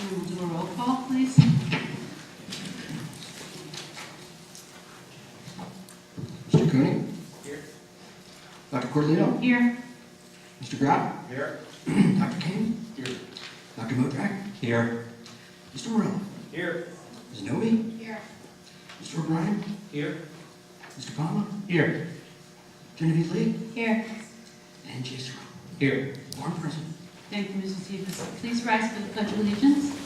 And we'll do a roll call, please. Mr. Cooney? Here. Dr. Cordelino? Here. Mr. Grau? Here. Dr. King? Here. Dr. Modrak? Here. Mr. Morello? Here. Ms. Novi? Here. Mr. O'Brien? Here. Mr. Palma? Here. Genevieve Lee? Here. And Jason. Here. Born present. Thank you, Mrs. Davis. Please rise for the Pledge of Allegiance.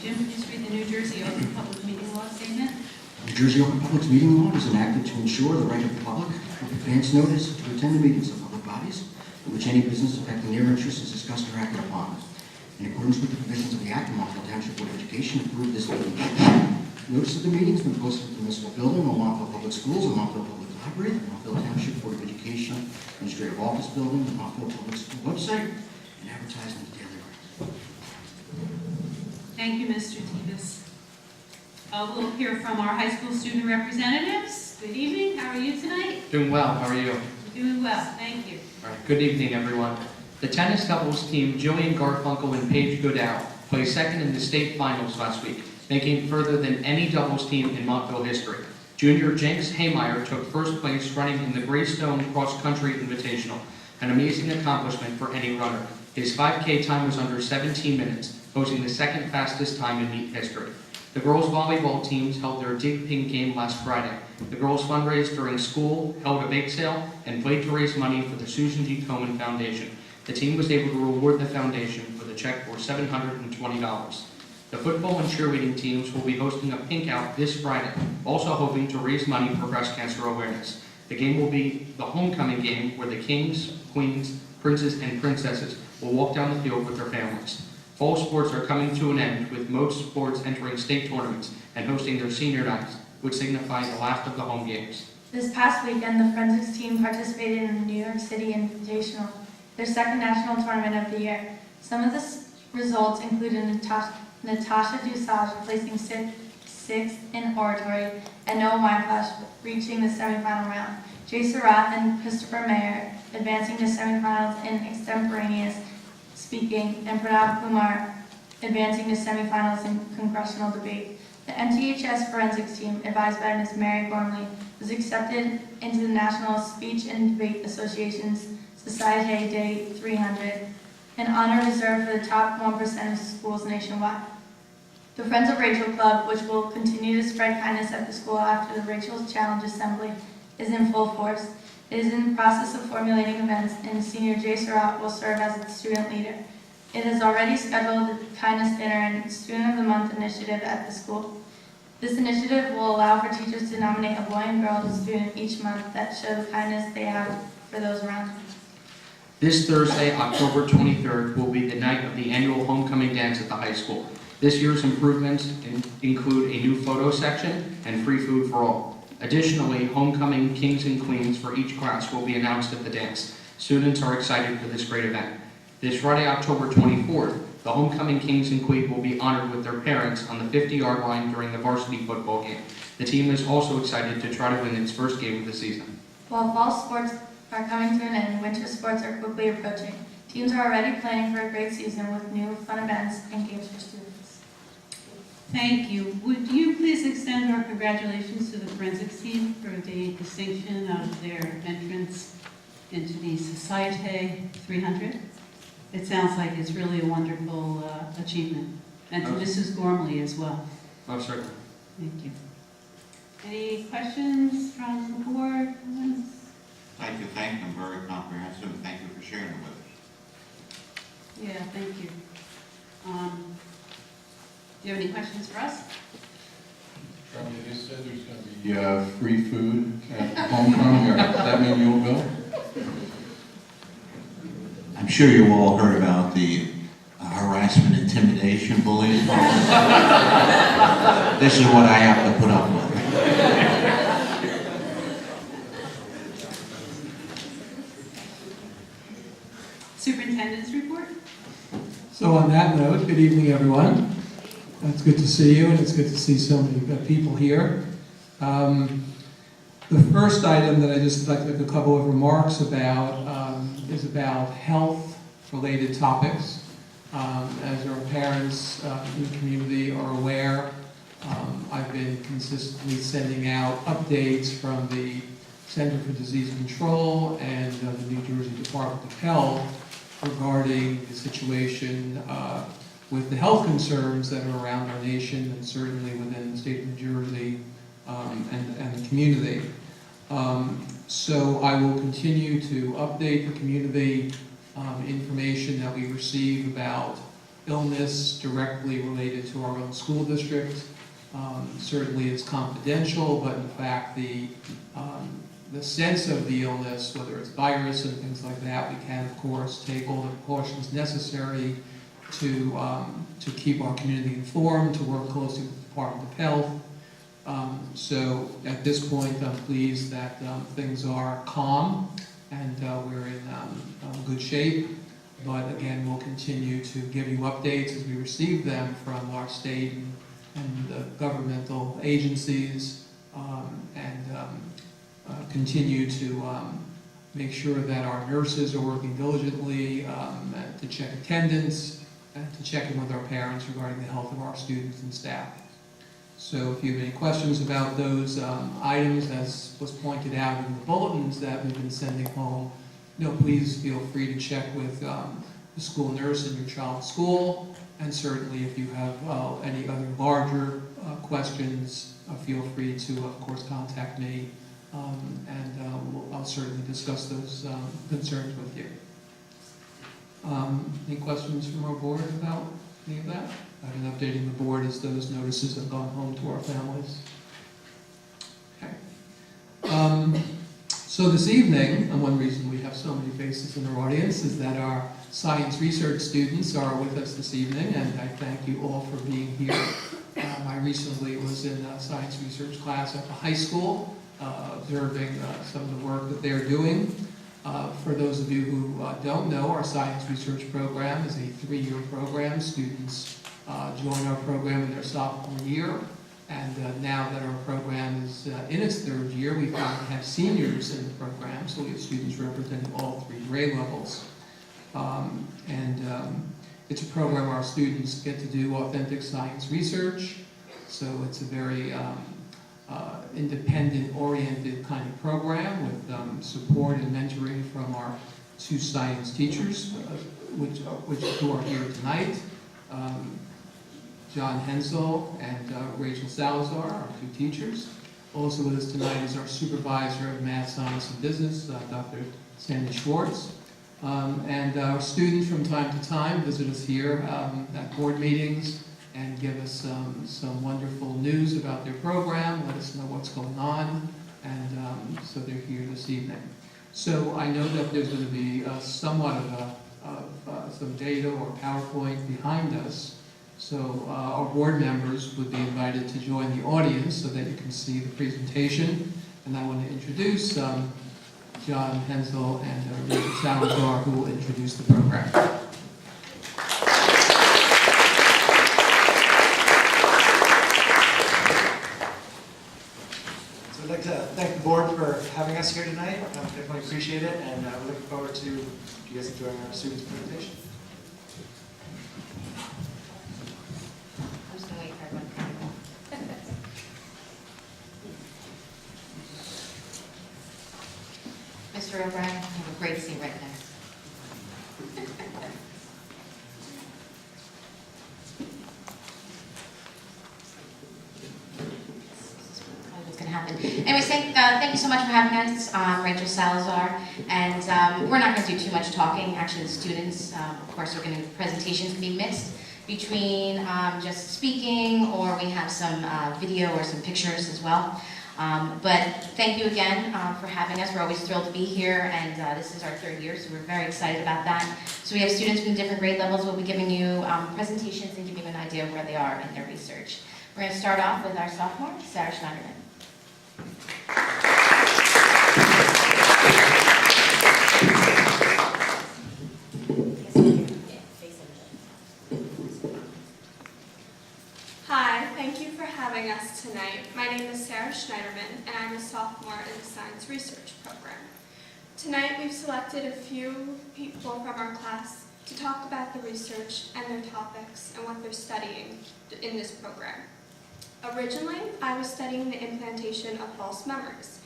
Jim, please read the New Jersey Open Public Meeting Law statement. New Jersey Open Public Meeting Law is enacted to ensure the right of the public with advance notice to attend the meetings of public bodies in which any business affecting their interests is discussed or acted upon. In accordance with the provisions of the Act, the Montville Township Board of Education approved this meeting. Notice of the meeting has been posted in the municipal building, the Montville Public Schools, the Montville Public Library, the Montville Township Board of Education Administrative Office Building, the Montville Public School website, and advertised in the Daily Record. Thank you, Mr. Davis. We'll hear from our high school student representatives. Good evening. How are you tonight? Doing well. How are you? Doing well. Thank you. All right. Good evening, everyone. The tennis doubles team Jillian Garfunkel and Paige Godow placed second in the state finals last week, making further than any doubles team in Montville history. Junior Jenks Haymeyer took first place running in the Greystone Cross Country Invitational, an amazing accomplishment for any runner. His 5K time was under 17 minutes, posting the second fastest time in meet history. The girls' volleyball teams held their dig ping game last Friday. The girls fundraised during school, held a bake sale, and played to raise money for the Susan G. Komen Foundation. The team was able to reward the foundation with a check for $720. The football and cheerleading teams will be hosting a pink out this Friday, also hoping to raise money for breast cancer awareness. The game will be the homecoming game where the kings, queens, princes, and princesses will walk down the field with their families. Fall sports are coming to an end, with most sports entering state tournaments and hosting their senior nights, which signify the last of the home games. This past weekend, the forensics team participated in the New York City Invitational, their second national tournament of the year. Some of the results included Natasha Dusage placing sixth in oratory, and Noah Weinflash reaching the semifinal round. Jay Surratt and Christopher Mayer advancing to semifinals in extemporaneous speaking, and Pranav Kumar advancing to semifinals in congressional debate. The MTHS forensics team, advised by Ms. Mary Gormley, was accepted into the National Speech and Debate Association's Societe Day 300, an honor reserved for the top 1% of schools nationwide. The Friends of Rachel Club, which will continue to spread kindness at the school after the Rachel's Challenge Assembly, is in full force. It is in the process of formulating events, and senior Jay Surratt will serve as its student leader. It has already scheduled a kindness dinner and Student of the Month initiative at the school. This initiative will allow for teachers to nominate a boy and girl student each month that show the kindness they have for those around them. This Thursday, October 23rd, will be the night of the annual homecoming dance at the high school. This year's improvements include a new photo section and free food for all. Additionally, homecoming kings and queens for each class will be announced at the dance. Students are excited for this great event. This Friday, October 24th, the homecoming kings and queens will be honored with their parents on the 50-yard line during the varsity football game. The team is also excited to try to win its first game of the season. While fall sports are coming to an end, winter sports are quickly approaching. Teams are already planning for a great season with new fun events and games for students. Thank you. Would you please extend our congratulations to the forensics team for the distinction of their entrance into the Societe 300? It sounds like it's really a wonderful achievement. And to Mrs. Gormley as well. Oh, certainly. Thank you. Any questions from the board? I'd like to thank them, very comprehensive, and thank you for sharing it with us. Yeah, thank you. Do you have any questions for us? Charlie, you just said there's going to be free food at homecoming, or does that mean you'll go? I'm sure you all heard about the harassment, intimidation, bullying. This is what I have to put up with. Superintendent's report. So on that note, good evening, everyone. It's good to see you, and it's good to see so many people here. The first item that I just like to make a couple of remarks about is about health-related topics. As our parents in the community are aware, I've been consistently sending out updates from the Center for Disease Control and the New Jersey Department of Health regarding the situation with the health concerns that are around our nation and certainly within the state of New Jersey and the community. So I will continue to update the community information that we receive about illness directly related to our own school district. Certainly it's confidential, but in fact the sense of the illness, whether it's virus and things like that, we can of course take all the precautions necessary to keep our community informed, to work closely with the Department of Health. So at this point, I'm pleased that things are calm and we're in good shape. But again, we'll continue to give you updates as we receive them from our state and governmental agencies, and continue to make sure that our nurses are working diligently to check attendance and to check in with our parents regarding the health of our students and staff. So if you have any questions about those items, as was pointed out in the bulletins that we've been sending home, please feel free to check with the school nurse in your child's school. And certainly if you have any other larger questions, feel free to, of course, contact me. I'll certainly discuss those concerns with you. Any questions from our board about any of that? I've been updating the board as those notices have gone home to our families. Okay. So this evening, and one reason we have so many faces in our audience is that our science research students are with us this evening, and I thank you all for being here. I recently was in a science research class at the high school, observing some of the work that they're doing. For those of you who don't know, our science research program is a 3-year program. Students join our program in their sophomore year, and now that our program is in its 3rd year, we finally have seniors in the program, so we have students representing all 3 grade levels. It's a program where our students get to do authentic science research, so it's a very independent-oriented kind of program with support and mentoring from our 2 science teachers, who are here tonight. John Hensel and Rachel Salazar, our 2 teachers. Also with us tonight is our supervisor of math, science, and business, Dr. Sandy Schwartz. And our students from time to time visit us here at board meetings and give us some wonderful news about their program, let us know what's going on, and so they're here this evening. So I know that there's going to be somewhat of some data or PowerPoint behind us. So our board members would be invited to join the audience so that you can see the presentation. And I want to introduce John Hensel and Rachel Salazar, who will introduce the program. So I'd like to thank the board for having us here tonight. I definitely appreciate it, and we're looking forward to you guys enjoying our students' presentation. I'm just going to wait for everyone. Mr. O'Brien, you have a great seat right next. What's going to happen? Anyways, thank you so much for having us, Rachel Salazar. And we're not going to do too much talking. Actually, the students, of course, are going to presentations can be mixed between just speaking, or we have some video or some pictures as well. But thank you again for having us. We're always thrilled to be here, and this is our 3rd year, so we're very excited about that. So we have students from different grade levels. We'll be giving you presentations and giving you an idea of where they are in their research. We're going to start off with our sophomore, Sarah Schneiderman. Science Research Program. Tonight we've selected a few people from our class to talk about the research and their topics and what they're studying in this program. Originally, I was studying the implantation of false memories.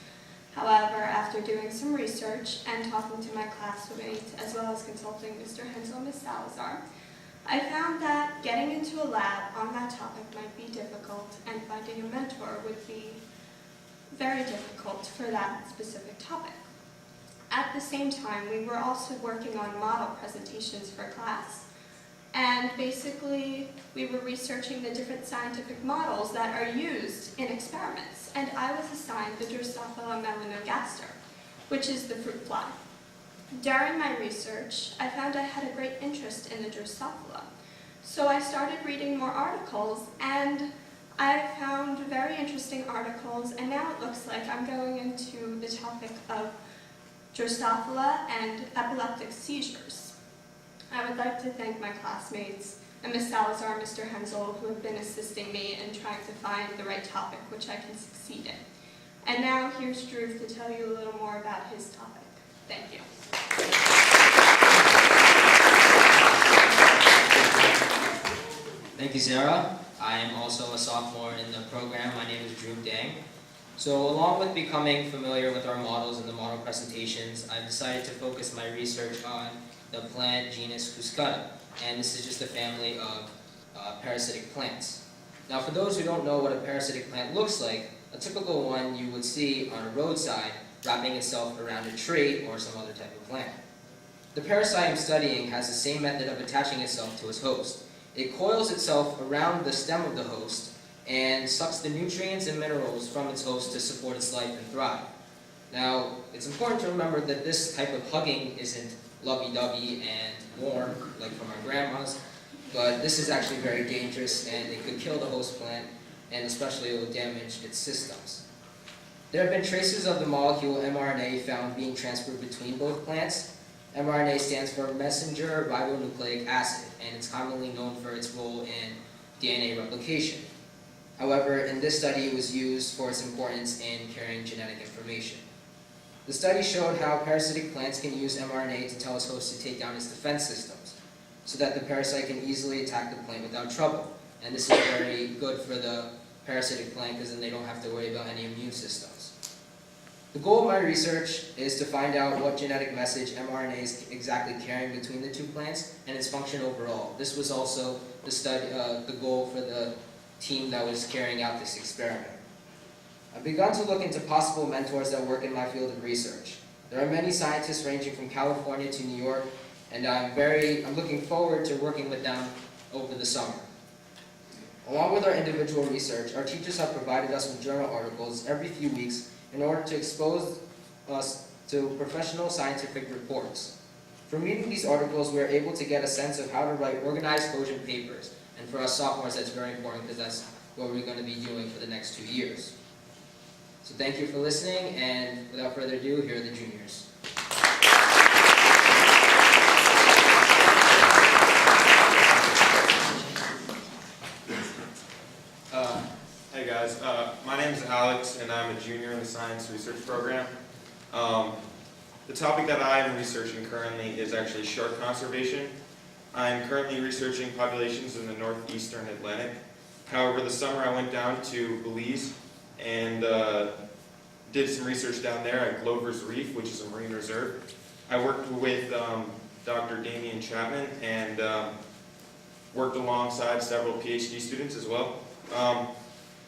However, after doing some research and talking to my classmates, as well as consulting Mr. Hensel and Ms. Salazar, I found that getting into a lab on that topic might be difficult, and finding a mentor would be very difficult for that specific topic. At the same time, we were also working on model presentations for class. And basically, we were researching the different scientific models that are used in experiments. And I was assigned the Drosophila melanogaster, which is the fruit fly. During my research, I found I had a great interest in the Drosophila. So I started reading more articles, and I found very interesting articles, and now it looks like I'm going into the topic of Drosophila and epileptic seizures. I would like to thank my classmates and Ms. Salazar and Mr. Hensel, who have been assisting me in trying to find the right topic which I can succeed in. And now here's Drew to tell you a little more about his topic. Thank you. Thank you, Sarah. I am also a sophomore in the program. My name is Drew Dang. So along with becoming familiar with our models and the model presentations, I've decided to focus my research on the plant genus Cuscata, and this is just a family of parasitic plants. Now, for those who don't know what a parasitic plant looks like, a typical one you would see on a roadside wrapping itself around a tree or some other type of plant. The parasite I'm studying has the same method of attaching itself to its host. It coils itself around the stem of the host and sucks the nutrients and minerals from its host to support its life and thrive. Now, it's important to remember that this type of hugging isn't lovey-dovey and warm, like from our grandmas, but this is actually very dangerous, and it could kill the host plant, and especially it will damage its systems. There have been traces of the molecule mRNA found being transferred between both plants. mRNA stands for messenger ribonucleic acid, and it's commonly known for its role in DNA replication. However, in this study, it was used for its importance in carrying genetic information. The study showed how parasitic plants can use mRNA to tell its host to take down its defense systems, so that the parasite can easily attack the plant without trouble. And this is very good for the parasitic plant, because then they don't have to worry about any immune systems. The goal of my research is to find out what genetic message mRNA is exactly carrying between the two plants and its function overall. This was also the goal for the team that was carrying out this experiment. I've begun to look into possible mentors that work in my field of research. There are many scientists ranging from California to New York, and I'm looking forward to working with them over the summer. Along with our individual research, our teachers have provided us with journal articles every few weeks in order to expose us to professional scientific reports. From reading these articles, we are able to get a sense of how to write organized, cogent papers. And for us sophomores, that's very important, because that's what we're going to be doing for the next 2 years. So thank you for listening, and without further ado, here are the juniors. Hey guys, my name is Alex, and I'm a junior in the Science Research Program. The topic that I am researching currently is actually shark conservation. I'm currently researching populations in the northeastern Atlantic. However, this summer I went down to Belize and did some research down there at Glover's Reef, which is a marine reserve. I worked with Dr. Damian Chapman and worked alongside several PhD students as well.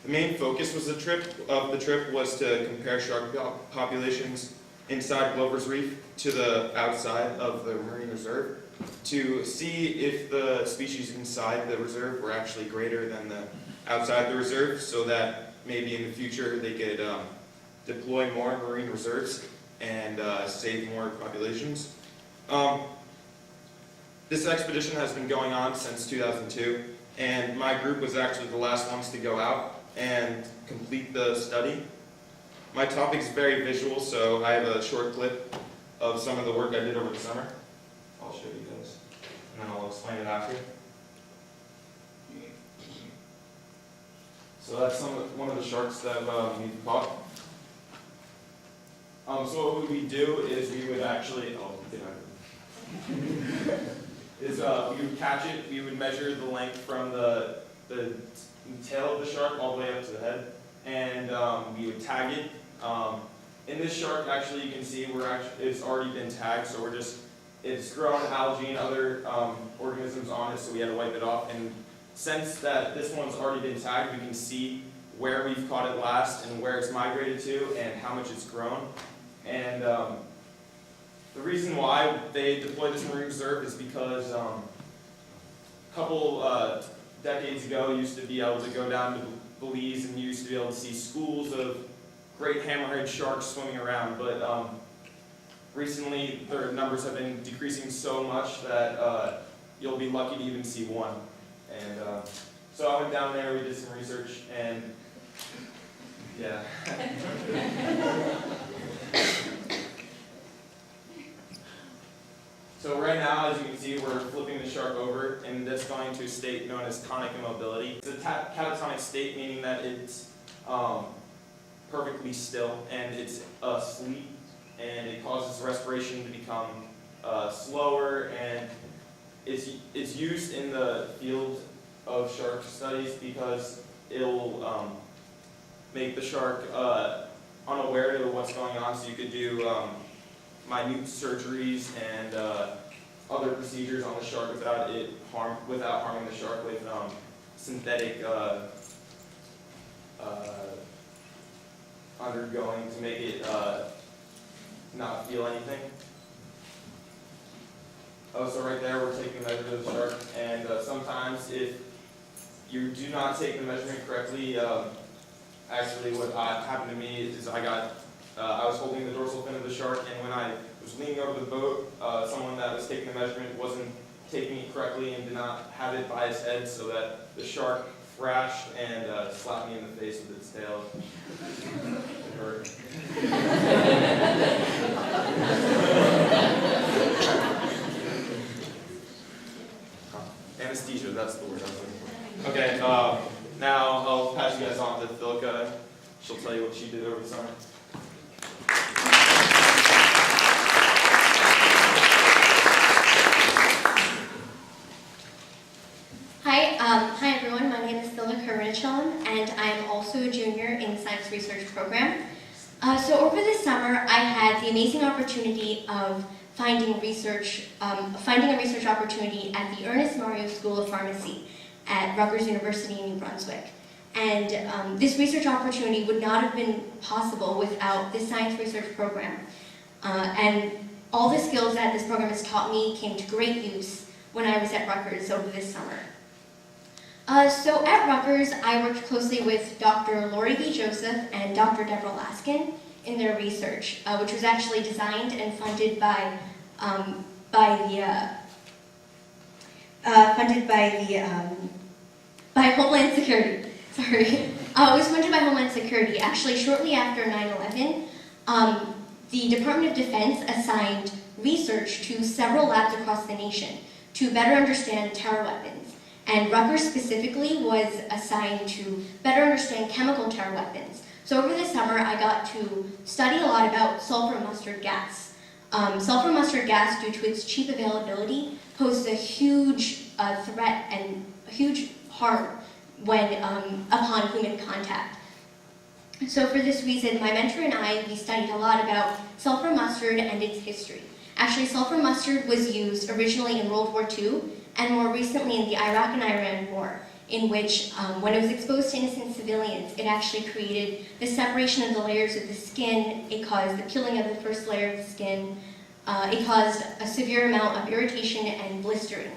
The main focus of the trip was to compare shark populations inside Glover's Reef to the outside of the marine reserve to see if the species inside the reserve were actually greater than the outside the reserve, so that maybe in the future they could deploy more marine reserves and save more populations. This expedition has been going on since 2002, and my group was actually the last ones to go out and complete the study. My topic is very visual, so I have a short clip of some of the work I did over the summer. I'll show you guys, and then I'll explain it after. So that's one of the sharks that we caught. So what we do is we would actually, we would catch it, we would measure the length from the tail of the shark all the way up to the head, and we would tag it. In this shark, actually, you can see it's already been tagged, so it's grown algae and other organisms on it, so we had to wipe it off. And since that this one's already been tagged, we can see where we've caught it last and where it's migrated to and how much it's grown. And the reason why they deployed this marine reserve is because a couple decades ago, you used to be able to go down to Belize and you used to be able to see schools of great hammerhead sharks swimming around. But recently, their numbers have been decreasing so much that you'll be lucky to even see one. And so I went down there, we did some research, and yeah. So right now, as you can see, we're flipping the shark over, and that's going to a state known as tonic immobility. It's a catatonic state, meaning that it's perfectly still, and it's asleep, and it causes respiration to become slower, and it's used in the field of shark studies because it'll make the shark unaware to what's going on, so you could do minute surgeries and other procedures on the shark without harming the shark with synthetic undergoing to make it not feel anything. Oh, so right there we're taking a measurement of the shark, and sometimes if you do not take the measurement correctly, actually what happened to me is I was holding the dorsal fin of the shark, and when I was leaning over the boat, someone that was taking the measurement wasn't taking it correctly and did not have it by its head, so that the shark thrashed and slapped me in the face with its tail. It hurt. Anesthesia, that's the word I was looking for. Okay, now I'll pass you guys on to Philka. She'll tell you what she did over the summer. Hi everyone, my name is Philka Richelm, and I am also a junior in the Science Research Program. So over the summer, I had the amazing opportunity of finding a research opportunity at the Ernest Mario School of Pharmacy at Rutgers University in New Brunswick. And this research opportunity would not have been possible without this science research program. And all the skills that this program has taught me came to great use when I was at Rutgers over this summer. So at Rutgers, I worked closely with Dr. Lori V. Joseph and Dr. Deborah Laskin in their research, which was actually designed and funded by Homeland Security. Sorry, it was funded by Homeland Security. Actually, shortly after 9/11, the Department of Defense assigned research to several labs across the nation to better understand terror weapons. And Rutgers specifically was assigned to better understand chemical terror weapons. So over the summer, I got to study a lot about sulfur mustard gas. Sulfur mustard gas, due to its cheap availability, poses a huge threat and a huge harm when upon human contact. So for this reason, my mentor and I, we studied a lot about sulfur mustard and its history. Actually, sulfur mustard was used originally in World War II, and more recently in the Iraq and Iran War, in which, when it was exposed to innocent civilians, it actually created the separation of the layers of the skin, it caused the peeling of the first layer of the skin, it caused a severe amount of irritation and blistering,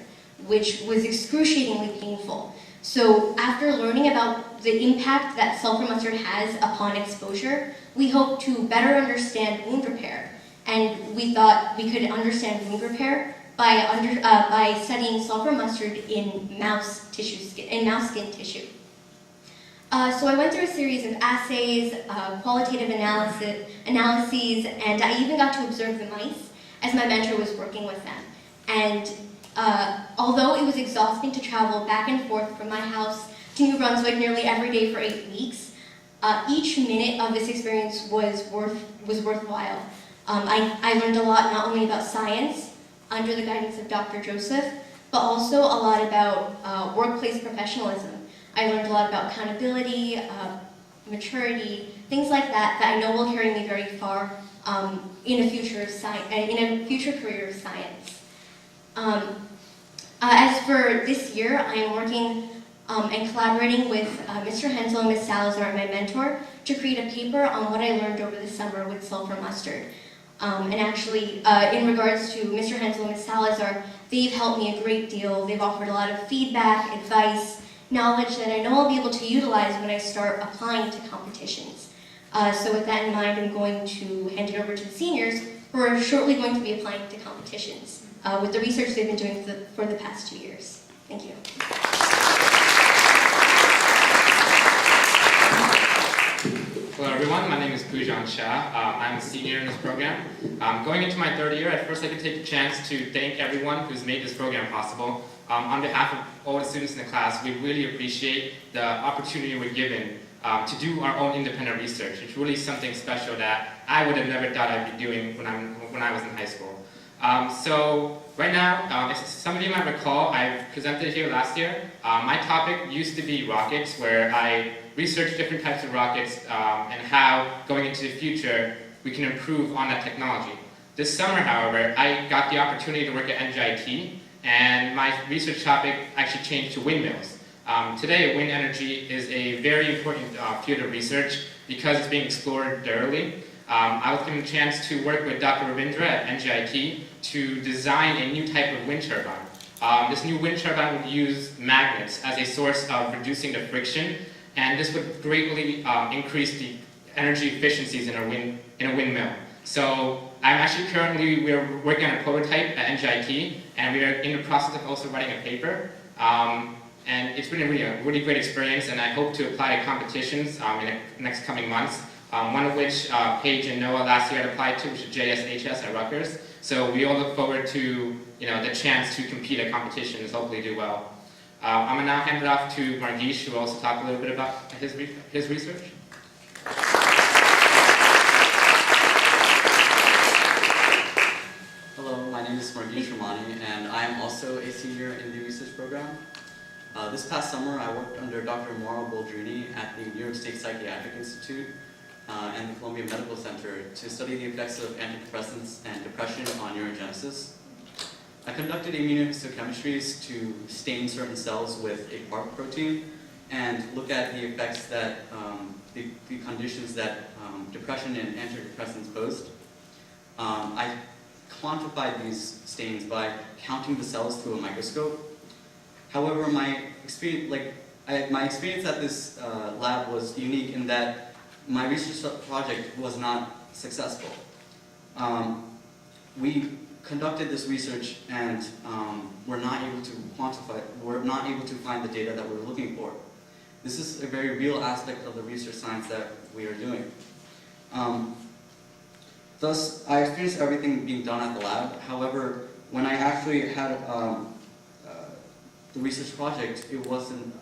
which was excruciatingly painful. So after learning about the impact that sulfur mustard has upon exposure, we hoped to better understand wound repair, and we thought we could understand wound repair by studying sulfur mustard in mouse skin tissue. So I went through a series of assays, qualitative analyses, and I even got to observe the mice as my mentor was working with them. And although it was exhausting to travel back and forth from my house to New Brunswick nearly every day for 8 weeks, Each minute of this experience was worthwhile. I learned a lot not only about science under the guidance of Dr. Joseph, but also a lot about workplace professionalism. I learned a lot about accountability, maturity, things like that I know will carry me very far in a future career of science. As for this year, I am working and collaborating with Mr. Hensel and Ms. Salazar, my mentor, to create a paper on what I learned over the summer with sulfur mustard. And actually, in regards to Mr. Hensel and Ms. Salazar, they've helped me a great deal. They've offered a lot of feedback, advice, knowledge that I know I'll be able to utilize when I start applying to competitions. So with that in mind, I'm going to hand it over to the seniors who are shortly going to be applying to competitions with the research they've been doing for the past 2 years. Thank you. Hello everyone, my name is Pujan Shah. I'm a senior in this program. Going into my 3rd year, I'd first like to take the chance to thank everyone who's made this program possible. On behalf of all the students in the class, we really appreciate the opportunity we're given to do our own independent research. It's really something special that I would have never thought I'd be doing when I was in high school. So right now, as some of you might recall, I presented here last year. My topic used to be rockets, where I researched different types of rockets and how, going into the future, we can improve on that technology. This summer, however, I got the opportunity to work at NGIT, and my research topic actually changed to windmills. Today, wind energy is a very important field of research because it's being explored thoroughly. I was given a chance to work with Dr. Ravindra at NGIT to design a new type of wind turbine. This new wind turbine would use magnets as a source of reducing the friction, and this would greatly increase the energy efficiencies in a windmill. So we're working on a prototype at NGIT, and we are in the process of also writing a paper. And it's been a really great experience, and I hope to apply to competitions in the next coming months. One of which Paige and Noah last year had applied to, which is JSHS at Rutgers. So we all look forward to the chance to compete at competitions, hopefully do well. I'm going to now hand it off to Margish, who will also talk a little bit about his research. Hello, my name is Margish Ramani, and I am also a senior in the research program. This past summer, I worked under Dr. Mauro Boldrini at the New York State Psychiatric Institute and the Columbia Medical Center to study the effects of antidepressants and depression on neurogenesis. I conducted immunohistochemistries to stain certain cells with a PARP protein and look at the effects that the conditions that depression and antidepressants posed. I quantified these stains by counting the cells through a microscope. However, my experience at this lab was unique in that my research project was not successful. We conducted this research and we're not able to find the data that we're looking for. This is a very real aspect of the research science that we are doing. Thus, I experienced everything being done at the lab. However, when I actually had the research project, it wasn't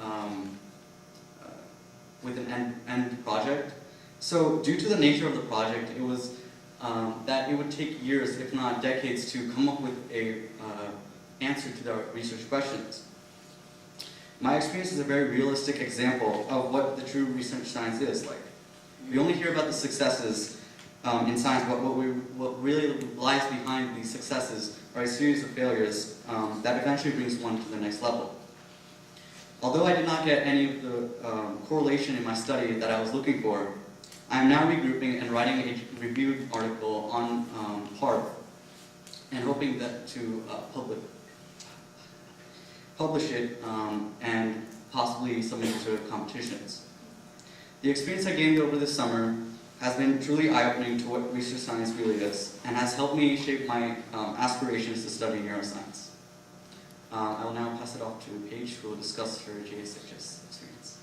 with an end project. So due to the nature of the project, it was that it would take years, if not decades, to come up with a answer to the research questions. My experience is a very realistic example of what the true research science is like. We only hear about the successes in science, but what really lies behind these successes are a series of failures that eventually brings one to the next level. Although I did not get any of the correlation in my study that I was looking for, I am now regrouping and writing a reviewed article on PARP and hoping that to publish it and possibly submit it to competitions. The experience I gained over this summer has been truly eye-opening to what research science really is and has helped me shape my aspirations to study neuroscience. I will now pass it off to Paige, who will discuss her JSHS experience.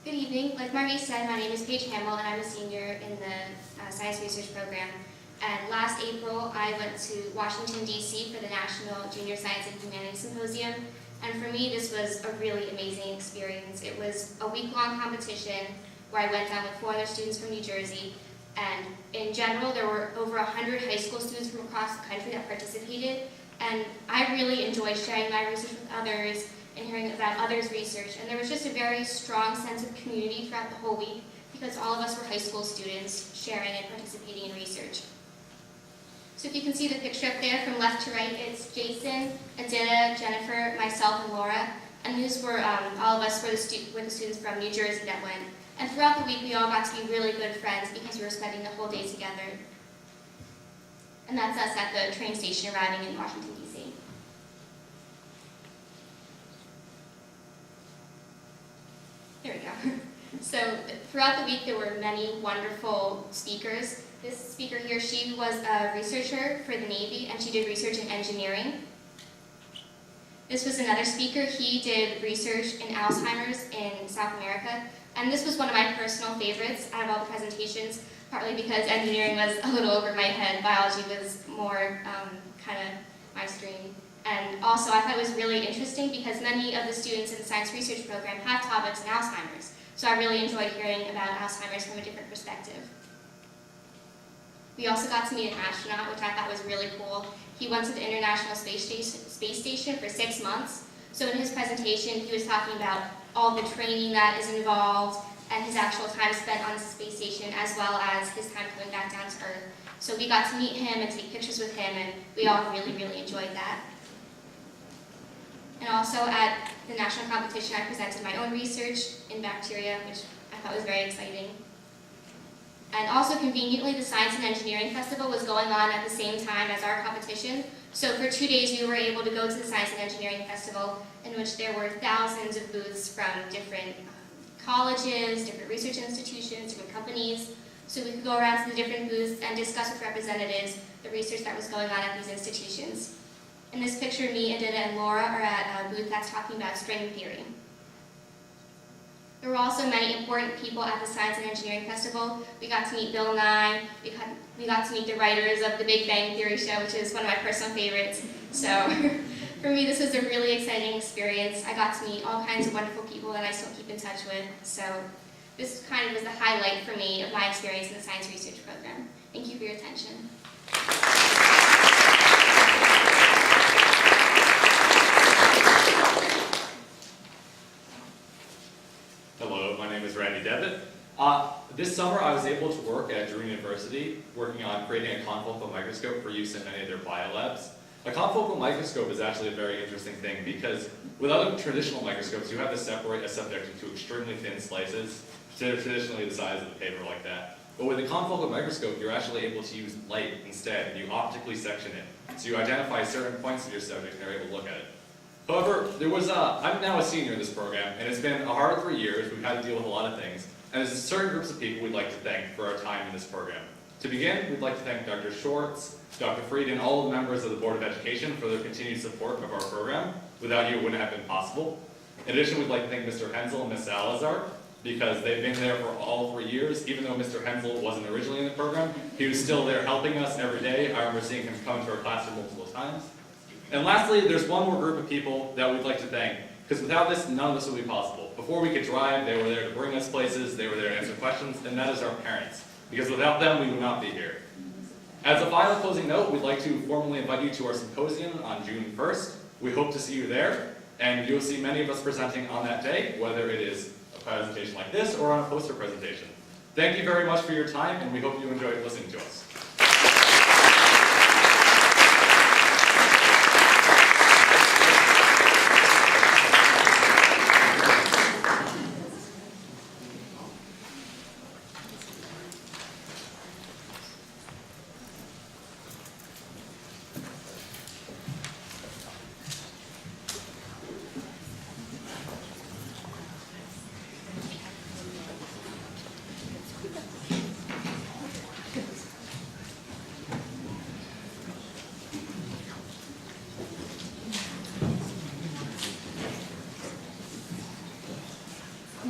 Good evening. Like Marie said, my name is Paige Hamill, and I'm a senior in the Science Research Program. And last April, I went to Washington, D.C. for the National Junior Science and Humanities Symposium. And for me, this was a really amazing experience. It was a week-long competition where I went down with 4 other students from New Jersey. And in general, there were over 100 high school students from across the country that participated. And I really enjoyed sharing my research with others and hearing about others' research. And there was just a very strong sense of community throughout the whole week because all of us were high school students sharing and participating in research. So if you can see the picture up there from left to right, it's Jason, Adita, Jennifer, myself, and Laura. And these were, all of us were the students from New Jersey that went. And throughout the week, we all got to be really good friends because we were spending the whole day together. And that's us at the train station arriving in Washington, D.C. There we go. So throughout the week, there were many wonderful speakers. This speaker here, she was a researcher for the Navy, and she did research in engineering. This was another speaker. He did research in Alzheimer's in South America. And this was one of my personal favorites out of all the presentations, partly because engineering was a little over my head. Biology was more kind of my stream. And also, I thought it was really interesting because many of the students in the science research program have topics in Alzheimer's. So I really enjoyed hearing about Alzheimer's from a different perspective. We also got to meet an astronaut, which I thought was really cool. He went to the International Space Station for 6 months. So in his presentation, he was talking about all the training that is involved and his actual time spent on the space station, as well as his time coming back down to Earth. So we got to meet him and take pictures with him, and we all really, really enjoyed that. And also at the national competition, I presented my own research in bacteria, which I thought was very exciting. And also conveniently, the Science and Engineering Festival was going on at the same time as our competition. So for 2 days, we were able to go to the Science and Engineering Festival, in which there were thousands of booths from different colleges, different research institutions, different companies. So we could go around to the different booths and discuss with representatives the research that was going on at these institutions. In this picture, me, Adita, and Laura are at a booth that's talking about string theory. There were also many important people at the Science and Engineering Festival. We got to meet Bill Nye, we got to meet the writers of the Big Bang Theory show, which is one of my personal favorites. So for me, this was a really exciting experience. I got to meet all kinds of wonderful people that I still keep in touch with. So this kind of was the highlight for me of my experience in the science research program. Thank you for your attention. Hello, my name is Randy Devitt. This summer I was able to work at Drew University, working on creating a confocal microscope for use in many of their biolabs. A confocal microscope is actually a very interesting thing because with other traditional microscopes, you have to separate a subject into extremely thin slices, traditionally the size of the paper like that. But with a confocal microscope, you're actually able to use light instead, and you optically section it. So you identify certain points of your subject and are able to look at it. However, I'm now a senior in this program, and it's been a hard 3 years. We've had to deal with a lot of things, and there's certain groups of people we'd like to thank for our time in this program. To begin, we'd like to thank Dr. Schwartz, Dr. Fried, and all the members of the Board of Education for their continued support of our program. Without you, it wouldn't have been possible. In addition, we'd like to thank Mr. Hensel and Ms. Salazar, because they've been there for all 3 years. Even though Mr. Hensel wasn't originally in the program, he was still there helping us every day. I remember seeing him come to our classroom multiple times. And lastly, there's one more group of people that we'd like to thank, because without this, none of this would be possible. Before we could drive, they were there to bring us places, they were there to answer questions, and that is our parents. Because without them, we would not be here. As a final closing note, we'd like to formally invite you to our symposium on June 1st. We hope to see you there, and you'll see many of us presenting on that day, whether it is a presentation like this or on a poster presentation. Thank you very much for your time, and we hope you enjoyed listening to us.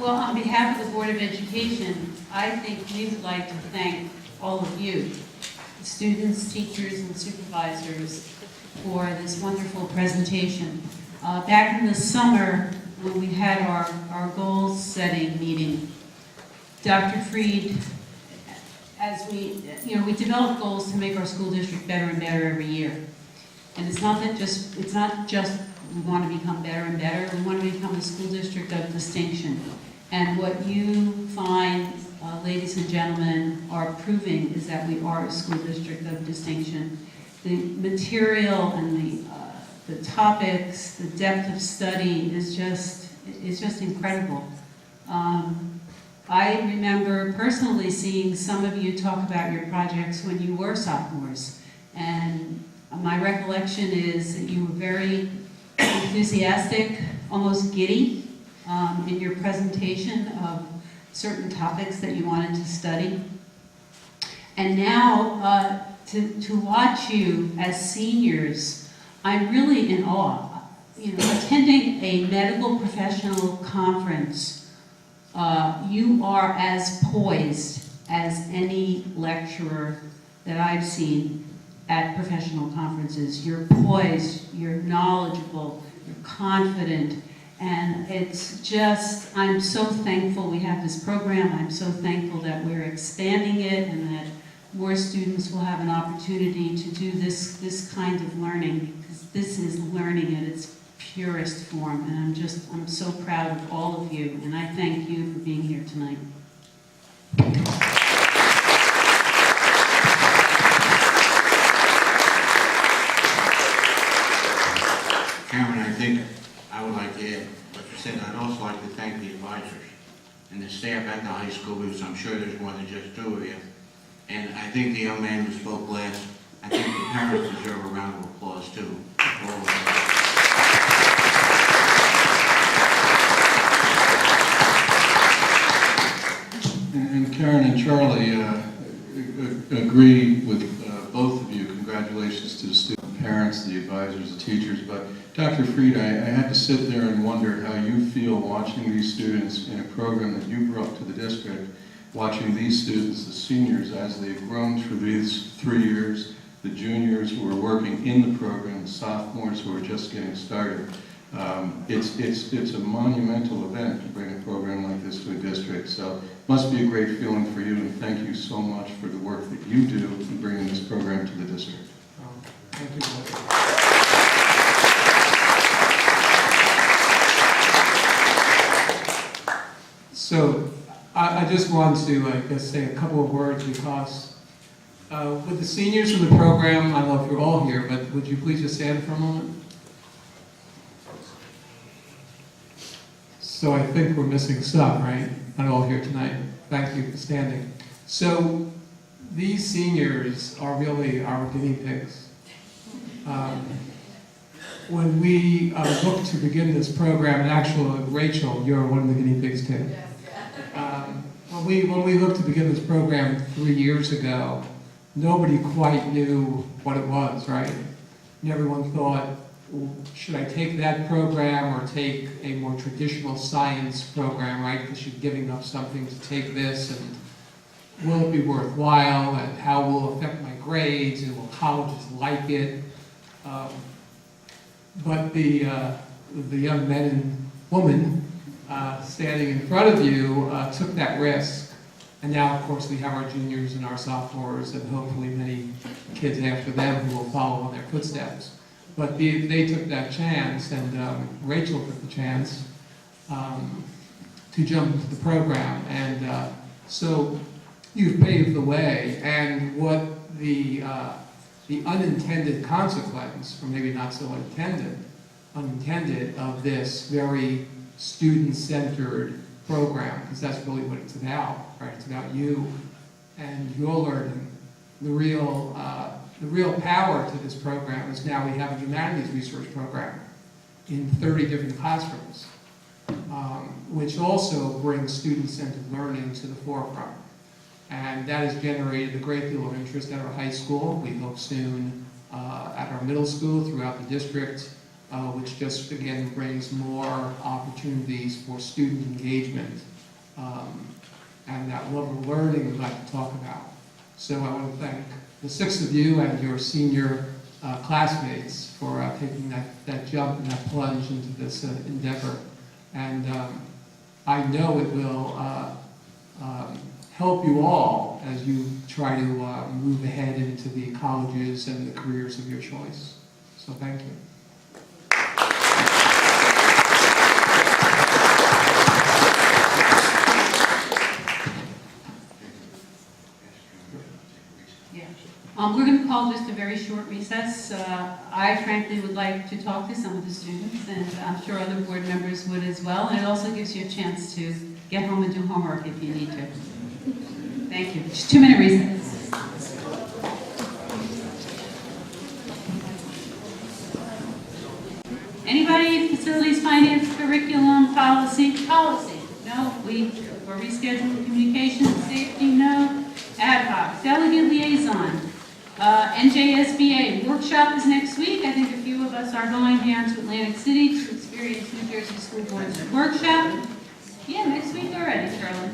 Well, on behalf of the Board of Education, I think we would like to thank all of you, students, teachers, and supervisors, for this wonderful presentation. Back in the summer, when we had our goals setting meeting, Dr. Freed, as we develop goals to make our school district better and better every year. And it's not just we want to become better and better, we want to become a school district of distinction. And what you find, ladies and gentlemen, are proving is that we are a school district of distinction. The material and the topics, the depth of study is just incredible. I remember personally seeing some of you talk about your projects when you were sophomores, and my recollection is that you were very enthusiastic, almost giddy, in your presentation of certain topics that you wanted to study. And now, to watch you as seniors, I'm really in awe. Attending a medical professional conference, you are as poised as any lecturer that I've seen at professional conferences. You're poised, you're knowledgeable, you're confident, and it's just, I'm so thankful we have this program. I'm so thankful that we're expanding it and that more students will have an opportunity to do this kind of learning, because this is learning at its purest form, and I'm so proud of all of you, and I thank you for being here tonight. Chairman, I think I would like to add what you said. I'd also like to thank the advisors and the staff at the high school, because I'm sure there's more than just two of you. And I think the young man who spoke last, I think the parents deserve a round of applause too. All of them. And Karen and Charlie agree with both of you. Congratulations to the student parents, the advisors, the teachers. But Dr. Freed, I had to sit there and wonder how you feel watching these students in a program that you brought to the district, watching these students, the seniors, as they've grown through these 3 years, the juniors who are working in the program, the sophomores who are just getting started. It's a monumental event to bring a program like this to a district. So it must be a great feeling for you, and thank you so much for the work that you do in bringing this program to the district. Thank you. So I just want to say a couple of words, because with the seniors from the program, I don't know if you're all here, but would you please just stand for a moment? So I think we're missing some, right? Not all here tonight. Thank you for standing. So these seniors are really our guinea pigs. When we looked to begin this program, and actually, Rachel, you're one of the guinea pigs too. When we looked to begin this program 3 years ago, nobody quite knew what it was, right? And everyone thought, should I take that program or take a more traditional science program, right? Because you're giving up something to take this, and will it be worthwhile, and how will it affect my grades, and will colleges like it? But the young men and women standing in front of you took that risk, and now, of course, we have our juniors and our sophomores, and hopefully many kids after them who will follow in their footsteps. But they took that chance, and Rachel took the chance to jump into the program. And so you've paved the way, and what the unintended consequence, or maybe not so unintended, of this very student-centered program, because that's really what it's about, right? It's about you and your learning. The real power to this program is now we have a humanities research program in 30 different classrooms, which also brings student-centered learning to the forefront. And that has generated a great deal of interest at our high school. We hope soon at our middle school throughout the district, which just, again, brings more opportunities for student engagement and that love of learning we'd like to talk about. So I want to thank the 6 of you and your senior classmates for taking that jump and that plunge into this endeavor. And I know it will help you all as you try to move ahead into the colleges and the careers of your choice. So thank you. We're going to call just a very short recess. I frankly would like to talk to some of the students, and I'm sure other board members would as well. And it also gives you a chance to get home and do homework if you need to. Thank you. Just 2-minute recess. Anybody? Facilities, finance, curriculum, policy? Policy. No. We're rescheduling communications, safety. No. Ad hoc. Delegate liaison. NJSBA workshop is next week. I think a few of us are going down to Atlantic City to experience New Jersey School Board's workshop. Yeah, next week already, Charlotte.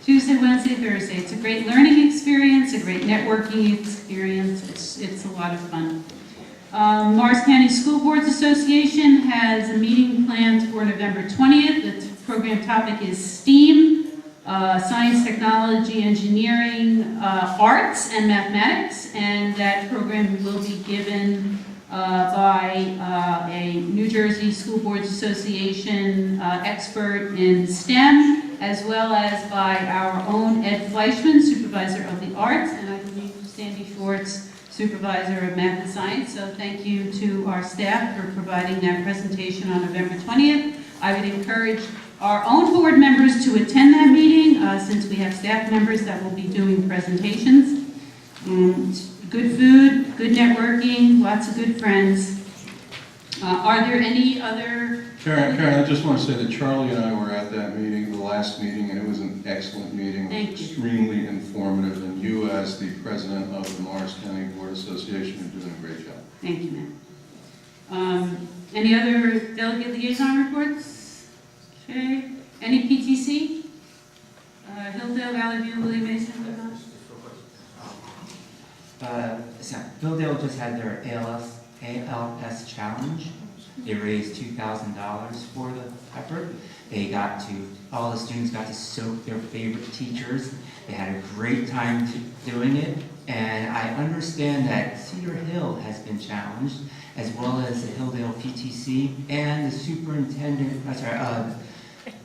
Tuesday, Wednesday, Thursday. It's a great learning experience, a great networking experience. It's a lot of fun. Morris County School Boards Association has a meeting planned for November 20th. The program topic is STEAM. Science, technology, engineering, arts, and mathematics, and that program will be given by a New Jersey School Boards Association expert in STEM, as well as by our own Ed Fleischman, supervisor of the arts, and I believe Sandy Schwartz, supervisor of math and science. So thank you to our staff for providing that presentation on November 20th. I would encourage our own board members to attend that meeting, since we have staff members that will be doing presentations. Good food, good networking, lots of good friends. Are there any other... Karen, I just want to say that Charlie and I were at that meeting, the last meeting, and it was an excellent meeting. Thank you. Extremely informative, and you as the president of the Morris County Board Association are doing a great job. Thank you, ma'am. Any other delegate liaison reports? Okay. Any PTC? Hilldale, Valley View, Willie Mason? Hilldale just had their ALS challenge. They raised $2,000 for the effort. All the students got to soak their favorite teachers. They had a great time doing it. And I understand that Cedar Hill has been challenged, as well as the Hilldale PTC and the superintendent,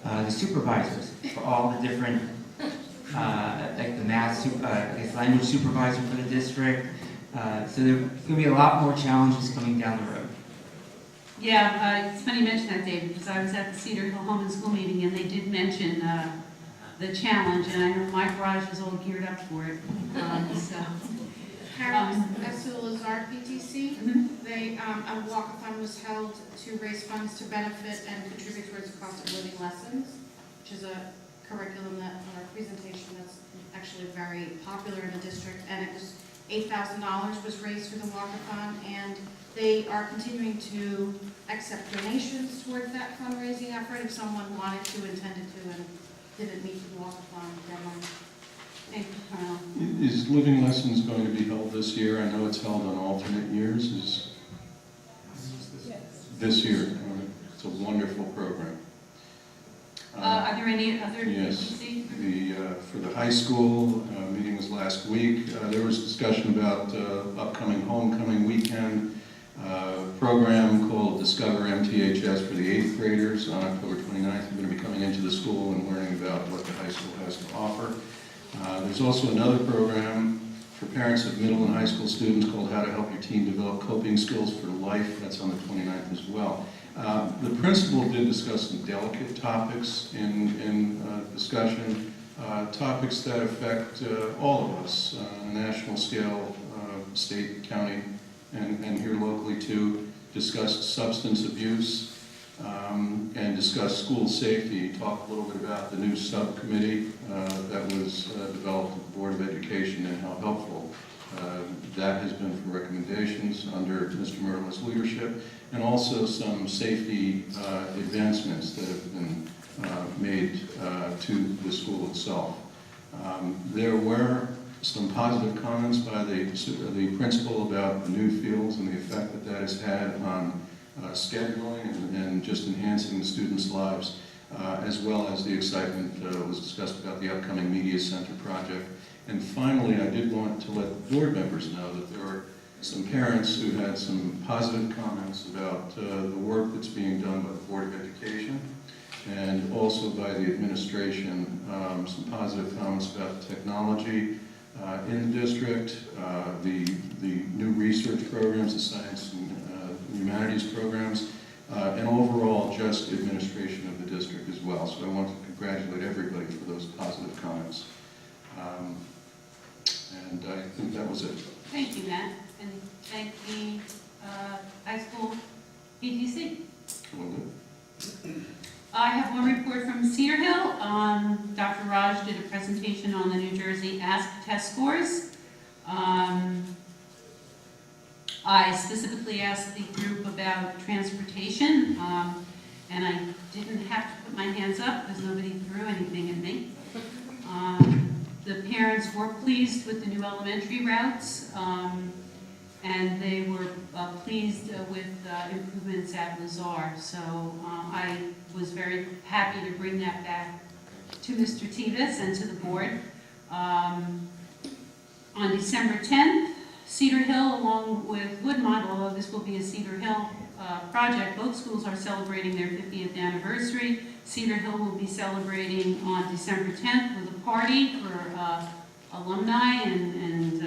the supervisors for all the different, like the math, language supervisor for the district. So there's going to be a lot more challenges coming down the road. Yeah, it's funny you mention that, Dave, because I was at the Cedar Hill Home and School meeting, and they did mention the challenge, and I know my garage was all geared up for it. As to the Lazard PTC, a walkathon was held to raise funds to benefit and contribute towards the cost of living lessons, which is a curriculum or presentation that's actually very popular in the district, and it was $8,000 was raised for the walkathon, and they are continuing to accept donations towards that fundraising effort if someone wanted to, intended to, and didn't meet the walkathon deadline. Thank you, Carl. Is Living Lessons going to be held this year? I know it's held on alternate years. This year. It's a wonderful program. Are there any other Yes. PTC? For the high school, meeting was last week. There was discussion about upcoming homecoming weekend program called Discover MTHS for the 8th graders on October 29th. We're going to be coming into the school and learning about what the high school has to offer. There's also another program for parents of middle and high school students called How to Help Your Teen Develop Coping Skills for Life. That's on the 29th as well. The principal did discuss some delicate topics in discussion, topics that affect all of us on a national scale, state, county, and here locally too. Discussed substance abuse and discussed school safety. Talk a little bit about the new subcommittee that was developed at the Board of Education and how helpful that has been for recommendations under Mr. Merla's leadership, and also some safety advancements that have been made to the school itself. There were some positive comments by the principal about the new fields and the effect that that has had on scheduling and just enhancing the students' lives, as well as the excitement was discussed about the upcoming Media Center project. And finally, I did want to let board members know that there are some parents who had some positive comments about the work that's being done by the Board of Education and also by the administration, some positive comments about the technology in the district, the new research programs, the science and humanities programs, and overall just administration of the district as well. So I want to congratulate everybody for those positive comments. And I think that was it. Thank you, Matt, and thank the high school PTC. Will do. I have one report from Cedar Hill. Dr. Raj did a presentation on the New Jersey ASP test scores. I specifically asked the group about transportation, and I didn't have to put my hands up because nobody threw anything at me. The parents were pleased with the new elementary routes, and they were pleased with improvements at Lazar. So I was very happy to bring that back to Mr. Tevis and to the board. On December 10th, Cedar Hill, along with Woodmont, although this will be a Cedar Hill project, both schools are celebrating their 50th anniversary. Cedar Hill will be celebrating on December 10th with a party for alumni and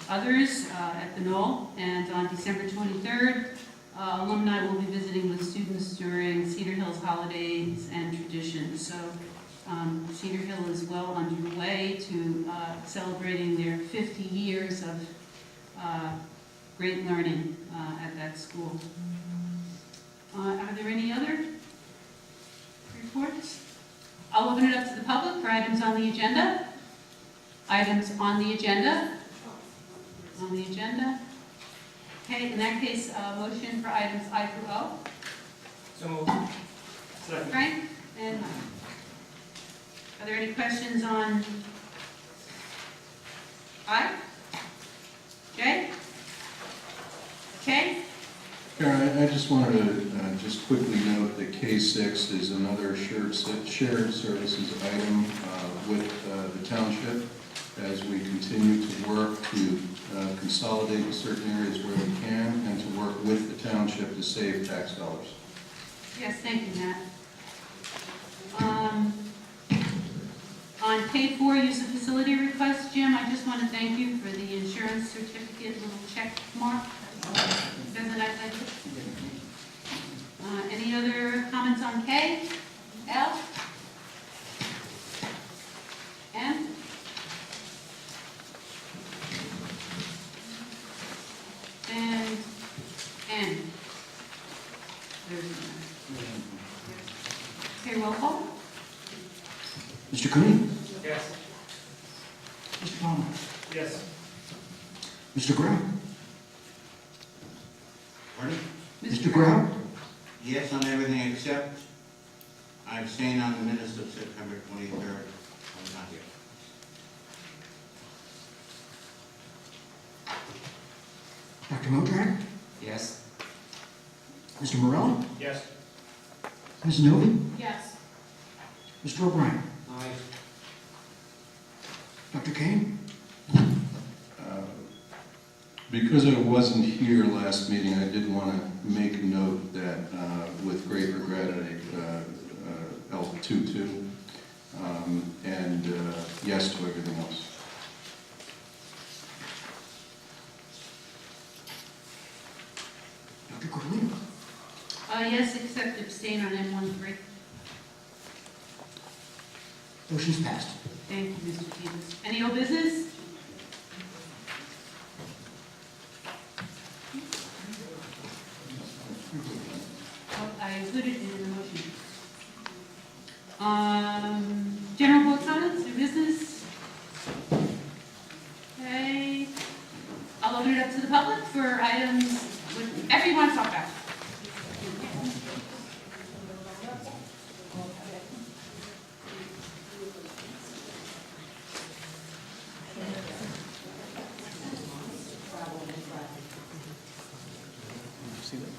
others at the Knoll. And on December 23rd, alumni will be visiting with students during Cedar Hill's holidays and traditions. So Cedar Hill is well underway to celebrating their 50 years of great learning at that school. Are there any other reports? I'll open it up to the public for items on the agenda. Items on the agenda. On the agenda. Okay, in that case, motion for items I through O. So moved. Second. Frank and Mike. Are there any questions on I? Jay? Okay. Karen, I just wanted to just quickly note that K6 is another shared services item with the township as we continue to work to consolidate in certain areas where we can and to work with the township to save tax dollars. Yes, thank you, Matt. On K4, use of facility request, Jim, I just want to thank you for the insurance certificate little check mark. Doesn't that like it? Any other comments on K? L? M? And N? There's none. Okay, roll call. Mr. Cooney? Yes. Mr. Palmer? Yes. Mr. Graham? Pardon? Mr. Graham? Yes on everything except I abstain on the minutes of September 23rd. I was not here. Dr. Modrag? Yes. Mr. Morello? Yes. Ms. Novi? Yes. Mr. O'Brien? Aye. Dr. Kane? Because I wasn't here last meeting, I did want to make a note that with great regret, I L22 and yes to everything else. Dr. Corlino? Yes, except abstain on M13. Motion's passed. Thank you, Mr. Peters. Any old business? Oh, I included it in the motion. General board comments, new business? Okay. I'll open it up to the public for items, whatever you want to talk about. see that.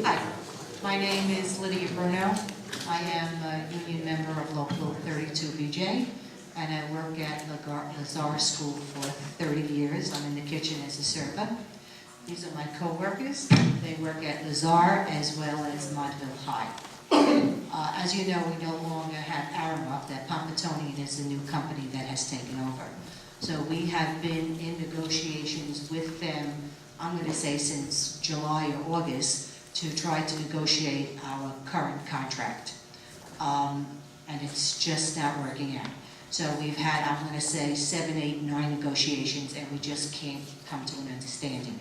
Hi, my name is Lydia Bruno. I am a union member of Local 32BJ, and I work at Lazar School for 30 years. I'm in the kitchen as a server. These are my co-workers. They work at Lazar as well as Montville High. As you know, we no longer have Aramark, that Pompatonian is the new company that has taken over. So we have been in negotiations with them, I'm going to say since July or August, to try to negotiate our current contract. And it's just not working out. So we've had, I'm going to say, 7, 8, 9 negotiations, and we just can't come to an understanding.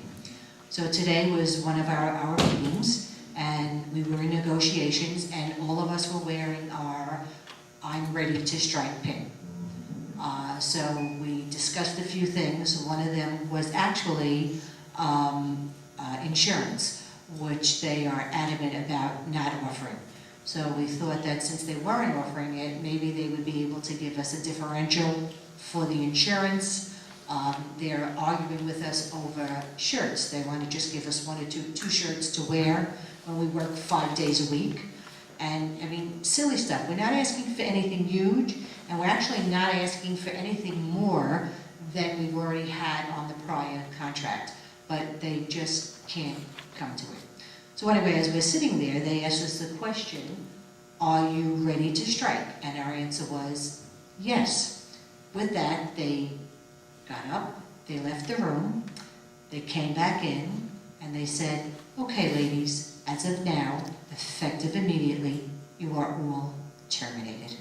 So today was one of our meetings, and we were in negotiations, and all of us were wearing our I'm ready to strike pin. So we discussed a few things. One of them was actually insurance, which they are adamant about not offering. So we thought that since they weren't offering it, maybe they would be able to give us a differential for the insurance. They're arguing with us over shirts. They want to just give us 1 or 2 shirts to wear when we work 5 days a week. And I mean, silly stuff. We're not asking for anything huge, and we're actually not asking for anything more than we've already had on the prior contract. But they just can't come to it. So anyway, as we're sitting there, they asked us the question, are you ready to strike? And our answer was yes. With that, they got up, they left the room, they came back in, and they said, okay, ladies, as of now, effective immediately, you are all terminated.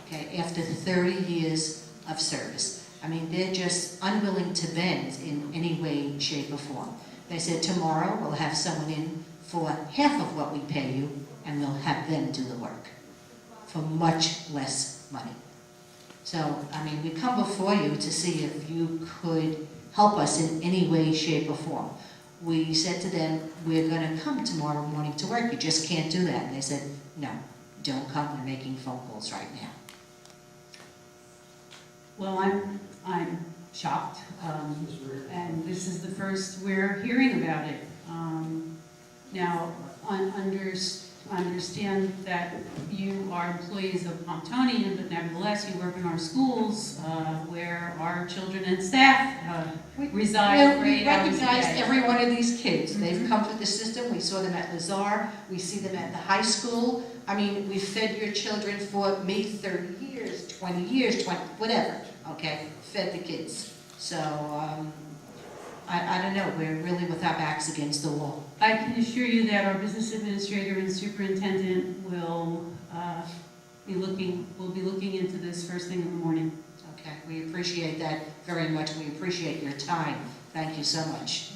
Okay, after 30 years of service. I mean, they're just unwilling to bend in any way, shape, or form. They said, tomorrow we'll have someone in for half of what we pay you, and we'll have them do the work for much less money. So, I mean, we come before you to see if you could help us in any way, shape, or form. We said to them, we're going to come tomorrow morning to work. You just can't do that. And they said, no, don't come. We're making phone calls right now. Well, I'm shocked, and this is the first we're hearing about it. Now, understand that you are employees of Pomptonian, but nevertheless you work in our schools where our children and staff reside. Well, we recognize every one of these kids. They've come through the system. We saw them at Lazar. We see them at the high school. I mean, we've fed your children for maybe 30 years, 20 years, whatever, okay? Fed the kids. So, I don't know, we're really with our backs against the wall. I can assure you that our business administrator and superintendent will be looking into this first thing in the morning. Okay, we appreciate that very much. We appreciate your time. Thank you so much.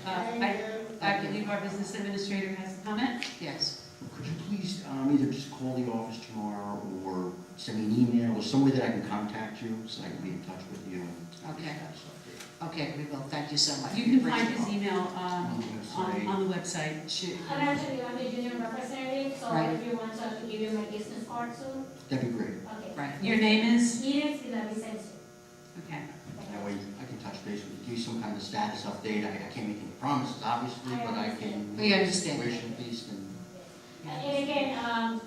I believe our business administrator has a comment? Yes. Could you please either just call the office tomorrow or send me an email or some way that I can contact you so I can be in touch with you? Okay. Okay, we will. Thank you so much. You can find his email on the website. I'm actually the junior representative, so Right. if you want to give you my business card soon. That'd be great. Okay. Right. Your name is? Iris Villavicencio. Okay. That way I can touch base with you, give you some kind of status update. I can't make any promises, obviously, but I can. We understand. Situation at least and. And again,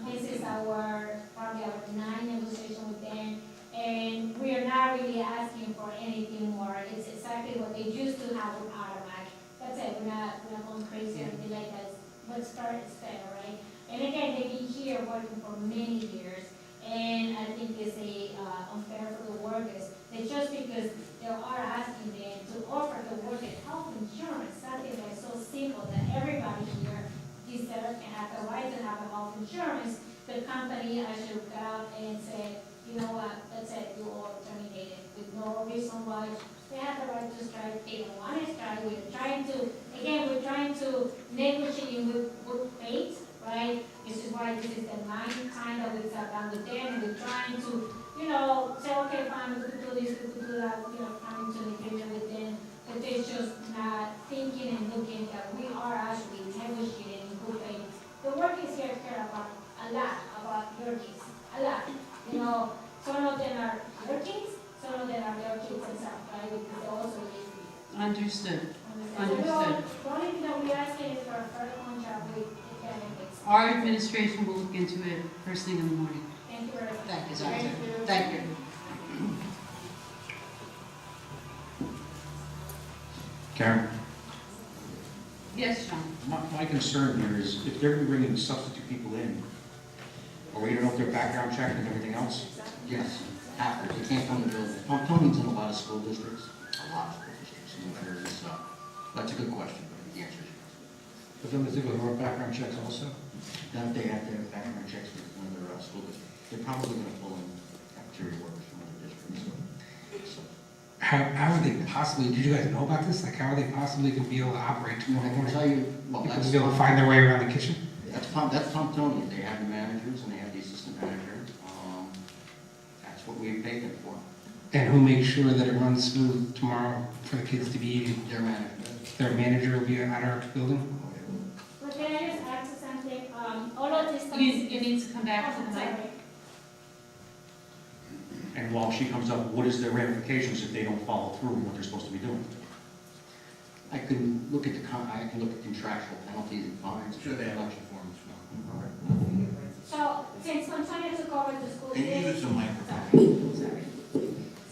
this is probably our 9th negotiation with them, and we are not really asking for anything more. It's exactly what they used to have with Automac. That's it. We're not going crazy or anything like that. Let's start instead, right? And again, they've been here working for many years, and I think it's unfair for the workers. That just because they are asking them to offer the workers health insurance, something that's so simple that everybody here deserves and have the right to have a health insurance, the company actually got out and said, you know what, that's it, you all terminated with no reason why. They have the right to strike, they don't want to strike. We're trying to negotiate with good faith, right? This is why this is the 9th time that we sat down with them, and we're trying to, say, okay, fine, we could do this, we could do that, coming to an agreement with them. But they're just not thinking and looking that we are actually negotiating in good faith. The workers here care about a lot about your kids, a lot. Some of them are your kids, solo de la real kids themselves, right? Because they also need to be. Understood. So Understood. the only thing that we're asking is for a further contract with the candidates. Our administration will look into it first thing in the morning. Thank you very much. Thank you, Thank you. Thank you. Karen? Yes, John. My concern here is if they're bringing substitute people in, or we don't know if they're background checked and everything else? Yes, after, they can't come to the building. Pontonian's in a lot of school districts, a lot of school districts, and there is, that's a good question, but the answer is yes. But then they go to background checks also? Then if they have their background checks with another school district, they're probably gonna pull in cafeteria workers from other districts, so. How would they possibly, did you guys know about this? Like, how are they possibly going to be able to operate tomorrow I can morning? tell you, well, Because that's. they'll be able to find their way around the kitchen? That's Pontonian, they have the managers and they have the assistant manager, that's what we paid them for. And who makes sure that it runs smooth tomorrow for the kids to be eating? Their manager. Their manager will be at our building? But can I just add to something? All of this stuff. You need to come back to the mic. Sorry. And while she comes up, what is their ramifications if they don't follow through on what they're supposed to be doing? I can look at I can look at contractual penalties and fines. Sure, they have election forms. So, since Antonio took over the school Can you district. use a microphone? Sorry.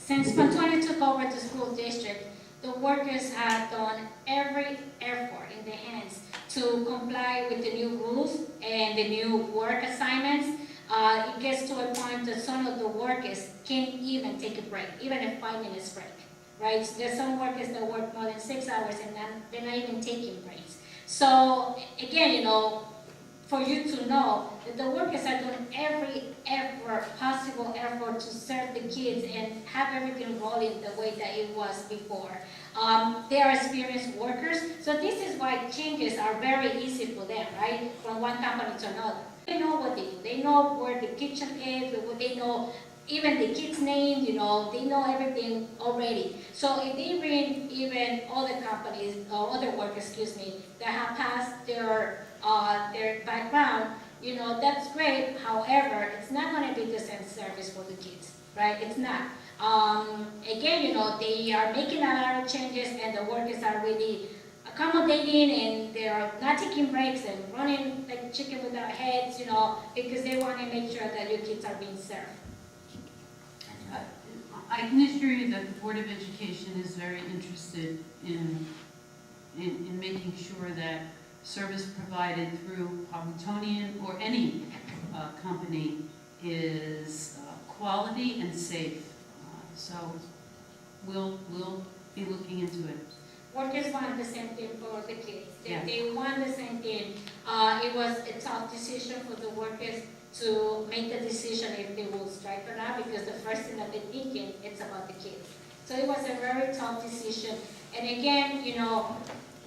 Since Antonio took over the school district, the workers have done every effort in their hands to comply with the new rules and the new work assignments. It gets to a point that some of the workers can't even take a break, even a 5 minutes break, right? So there's some workers that work more than 6 hours and they're not even taking breaks. So again, you know, for you to know that the workers are doing every possible effort to serve the kids and have everything rolling the way that it was before. They are experienced workers, so this is why changes are very easy for them, right? From one company to another. They know what they do. They know where the kitchen is, they know even the kids' names, you know, they know everything already. So if they bring even other companies, or other workers, excuse me, that have passed their background, you know, that's great. However, it's not going to be the same service for the kids, right? It's not. Again, you know, they are making a lot of changes and the workers are really accommodating and they are not taking breaks and running like chicken without heads, you know, because they want to make sure that your kids are being served. I can assure you that the Board of Education is very interested in making sure that service provided through Pontonian or any company is quality and safe. So we'll be looking into it. Workers want the same thing for the kids. Yes. They want the same thing. It was a tough decision for the workers to make the decision if they will strike or not, because the first thing that they're thinking, it's about the kids. So it was a very tough decision. And again, you know,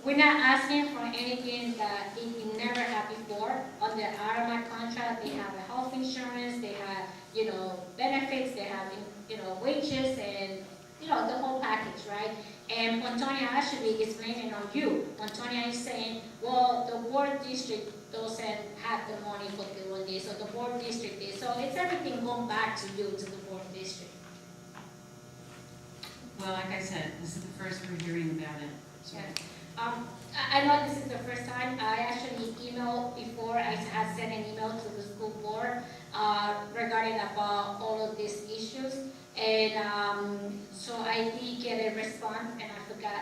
we're not asking for anything that they never had before. On the RMI contract, they have a health insurance, they have, you know, benefits, they have, you know, wages and, you know, the whole package, right? And Antonia actually is blaming on you. Antonia is saying, well, the board district doesn't have the money for doing this, so the board district is. So it's everything going back to you, to the board district. Well, like I said, this is the first we're hearing about it. So. Yeah. I know this is the first time. I actually emailed before. I had sent an email to the school board regarding about all of these issues. And so I did get a response, and I forgot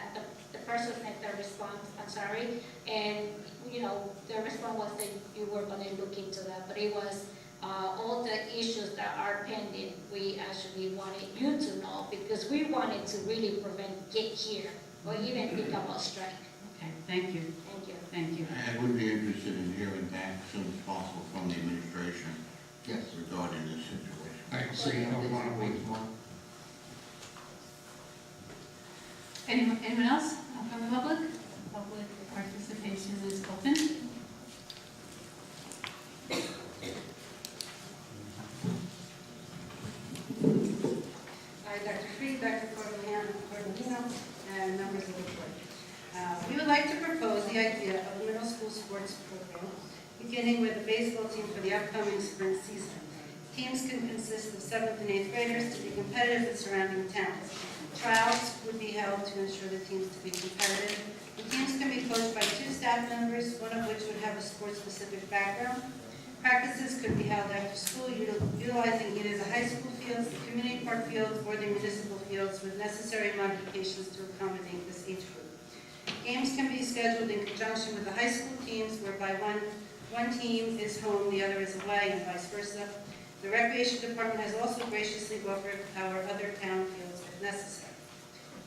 the person sent the response. I'm sorry. And you know, the response was that you were going to look into that, but it was all the issues that are pending. We actually wanted you to know because we wanted to really prevent get here or even think about strike. Okay, thank you. Thank you. Thank you. I would be interested in hearing back as soon as possible from the administration. Yes. Regarding this situation. I agree. I would want to wait more. Anyone else from the public? Public participation is open. Hi, Dr. Freed, Dr. Cordovino, and members of the board. We would like to propose the idea of a middle school sports program, beginning with the baseball team for the upcoming spring season. Teams can consist of 7th and 8th graders to be competitive with surrounding towns. Trials would be held to ensure the teams to be competitive. The teams can be coached by 2 staff members, one of which would have a sports-specific background. Practices could be held after school, utilizing either the high school fields, the community park fields, or the municipal fields with necessary modifications to accommodate this age group. Games can be scheduled in conjunction with the high school teams, whereby one team is home, the other is away, and vice versa. The Recreation Department has also graciously offered our other town fields if necessary.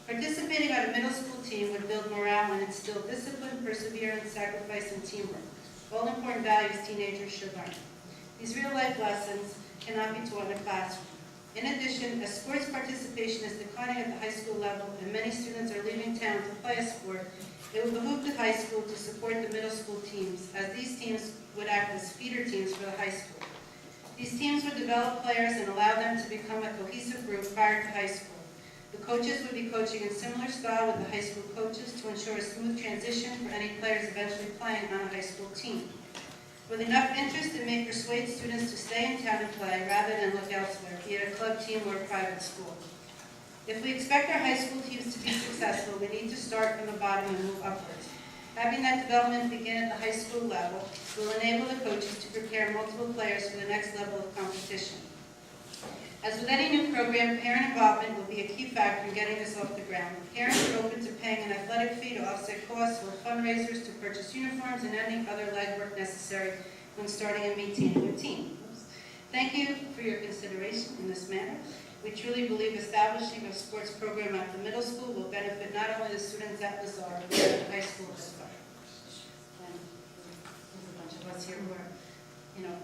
Participating on a middle school team would build morale and instill discipline, perseverance, sacrifice, and teamwork. All important values teenagers should learn. These real-life lessons cannot be taught in a classroom. In addition, as sports participation is declining at the high school level and many students are leaving town to play a sport, it would behoove the high school to support the middle school teams, as these teams would act as feeder teams for the high school. These teams would develop players and allow them to become a cohesive group prior to high school. The coaches would be coaching in similar style with the high school coaches to ensure a smooth transition for any players eventually playing on a high school team. With enough interest, it may persuade students to stay in town and play rather than look elsewhere, be it a club team or a private school. If we expect our high school teams to be successful, we need to start from the bottom and move upwards. Having that development begin at the high school level will enable the coaches to prepare multiple players for the next level of competition. As with any new program, parent involvement will be a key factor in getting this off the ground. Parents are open to paying an athletic fee to offset costs or fundraisers to purchase uniforms and any other legwork necessary when starting and maintaining a team. Thank you for your consideration in this matter. We truly believe establishing a sports program at the middle school will benefit not only the students at Lazar, but the high school as well. And there's a bunch of us here who are,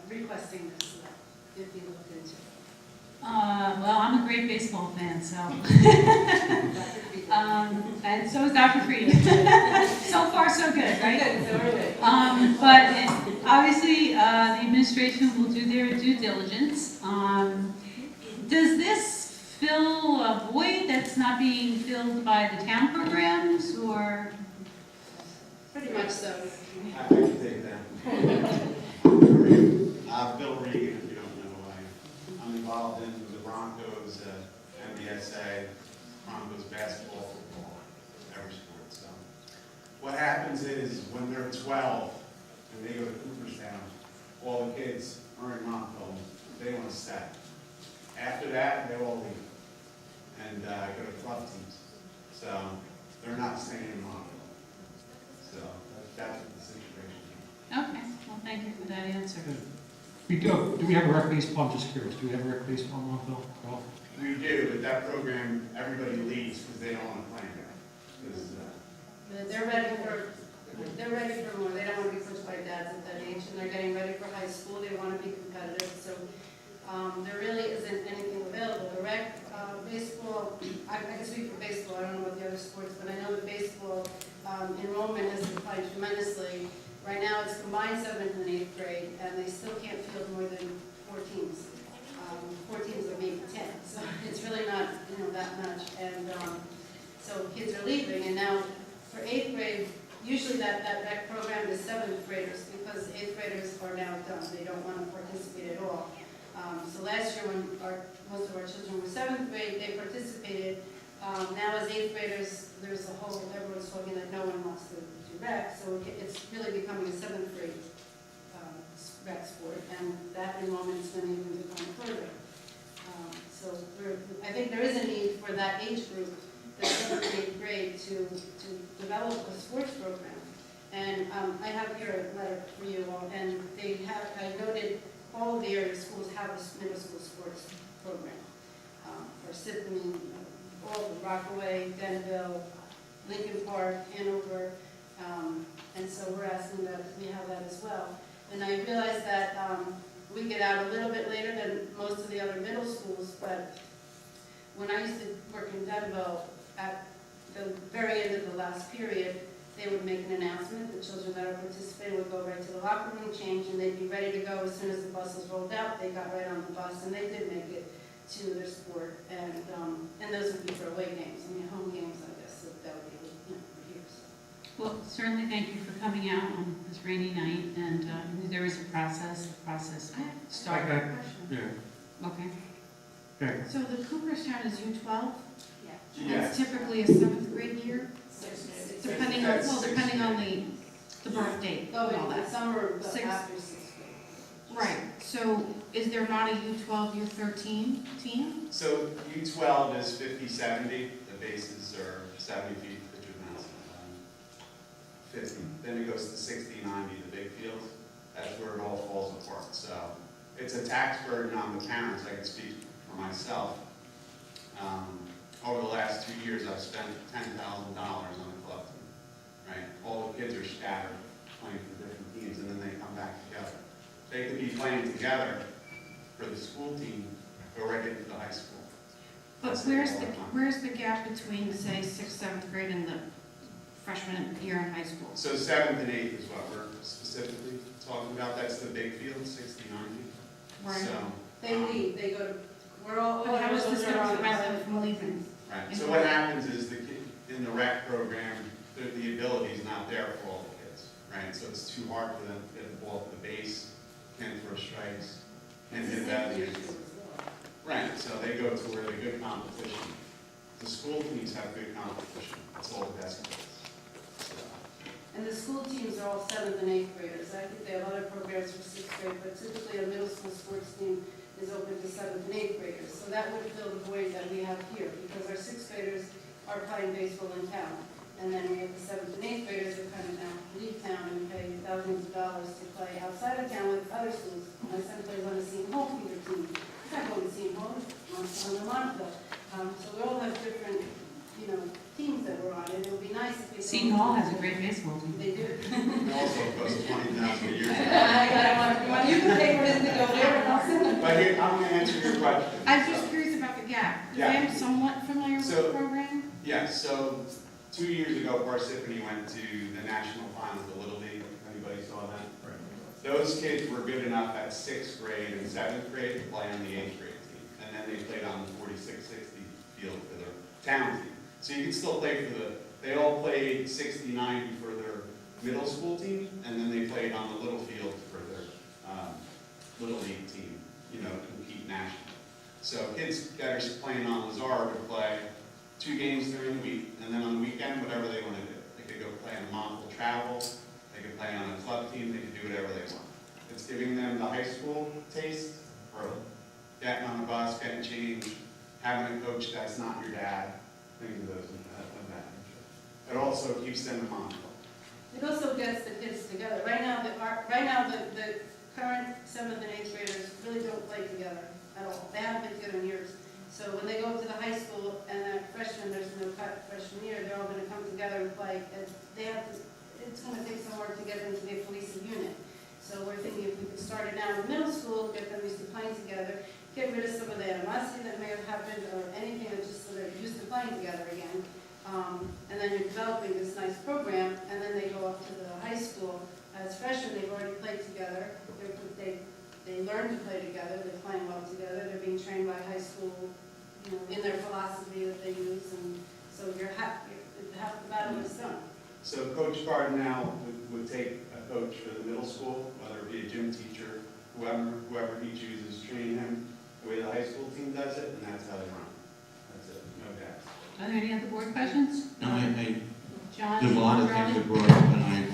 requesting this, so that it'd be looked into. Well, I'm a great baseball fan, so. And so is Dr. Frieda. So far, so good, right? But obviously, the administration will do their due diligence. Does this fill a void that's not being filled by the town programs, or? Pretty much so. I can take that. Bill Regan, if you don't know, I'm involved in the Broncos, NBSA, Broncos basketball, football, every sport. So what happens is when they're 12 and they go to Cooperstown, all the kids are in Montville, they want to stay. After that, they all leave and go to club teams. So they're not staying in Montville. So that's the situation. Okay, well, thank you for that answer. Do we have a rec baseball? I'm just curious. Do we have a rec baseball in Montville? Well, We do, but that program, everybody leaves because they don't want to play there. They're ready for more. They don't want to be coached by dads at that age, and they're getting ready for high school. They want to be competitive. So there really isn't anything available. The rec baseball, I can speak for baseball. I don't know about the other sports, but I know that baseball enrollment has declined tremendously. Right now, it's combined 7th and 8th grade, and they still can't field more than 4 teams. 4 teams of maybe 10, so it's really not, that much. And so kids are leaving, and now for 8th grade, usually that rec program is 7th graders, because 8th graders are now done. They don't want to participate at all. So last year, when most of our children were 7th grade, they participated. Now as 8th graders, there's a whole, everyone's talking that no one wants to do rec, so it's really becoming a 7th grade rec sport, and that enrollment is going to even decline further. So I think there is a need for that age group, the 7th and 8th grade, to develop a sports program. And I have here a letter for you all, and they have, I noted all of the area schools have a middle school sports program. For Sydney, all of Rockaway, Denville, Lincoln Park, Hanover, and so we're asking that we have that as well. And I realize that we get out a little bit later than most of the other middle schools, but when I used to work in Denville, at the very end of the last period, they would make an announcement. The children that are participating would go right to the locker room, change, and they'd be ready to go as soon as the buses rolled out. They got right on the bus, and they did make it to their sport. And those would be for away games. I mean, home games, I guess, that would be, for here. So. Well, certainly thank you for coming out on this rainy night, and there is a process. I have a started. question. Okay. Okay. So the Cooperstown is U12? Yes. That's typically a 7th grade year? Depending on, well, depending on the birth date Oh, and all the that. summer, the Six- after 6th grade. Right, so is there not a U12, U13 team? So U12 is 50-70, the bases are 70 feet, which is now 50. Then it goes to 60-90, the big field. That's where it all falls apart. So it's a tax burden on the parents. I can speak for myself. Over the last 2 years, I've spent $10,000 on the club team, right? All the kids are scattered, playing for different teams, and then they come back together. They could be playing together for the school team, go right into the high school. But That's where's the gap between, say, 6th, 7th grade and the freshman year in high school? So 7th and 8th is what we're specifically talking about. That's the big field, 60-90. Right. So, They leave, they go to, we're all. But how is this those are going to on prevent the- them from leaving? right. So what happens is the kid in the rec program, the ability is not there for all the kids, right? So it's too hard for them to get the ball to the base, can't throw strikes, can't hit values. Right, so they go to where the good competition. The school teams have good competition. It's all the best kids. And the school teams are all 7th and 8th graders. I think they have other programs for 6th grade, but typically a middle school sports team is open to 7th and 8th graders. So that would fill the void that we have here, because our 6th graders are playing baseball in town. And then we have the 7th and 8th graders who kind of now leave town and pay thousands of dollars to play outside of town with other schools. My son plays on the Seton Hall feeder team. He's not going to Seton Hall, he's on the Montville. So we all have different, teams that we're on, and it would be nice if we. Seton Hall has a great baseball team. They do. It also costs $20,000 a year. You can pay for it to go there, and I'll send them. But here, I'm going to answer your question. I'm just curious about the gap. Because Yeah. I'm somewhat familiar with the program. Yes, so 2 years ago, Parsippany went to the national finals, the Little League. Anybody saw that? Right. Those kids were good enough at 6th grade and 7th grade to play on the 8th grade team. And then they played on the 46-60 field for their town team. So you can still play for they all played 60-90 for their middle school team, and then they played on the little field for their Little League team, compete nationally. So kids that are playing on Lazard would play 2 games during the week, and then on the weekend, whatever they want to do. They could go play on a Montville travel, they could play on a club team, they could do whatever they want. It's giving them the high school taste early. Getting on the bus, getting changed, having a coach that's not your dad, things of that nature. It also keeps them in Montville. It also gets the kids together. Right now, the current 7th and 8th graders really don't play together at all. They haven't been together in years. So when they go to the high school and they're freshmen, there's no cut freshman year, they're all going to come together and play. And it's going to take some work to get them to be a cohesive unit. So we're thinking if we could start it now in middle school, get them used to playing together, get rid of some of the animosity that may have happened or anything that's just so they're used to playing together again. And then you're developing this nice program, and then they go up to the high school. As freshmen, they've already played together. They learn to play together. They're playing well together. They're being trained by high school, in their philosophy that they use. And so you're happy. Half the battle is done. So Coach Cardinal would take a coach for the middle school, whether it be a gym teacher, whoever he chooses, train him the way the high school team does it, and that's how they run. That's it, no doubt. Are there any other board questions? No, John? there's a lot of things that brought up, and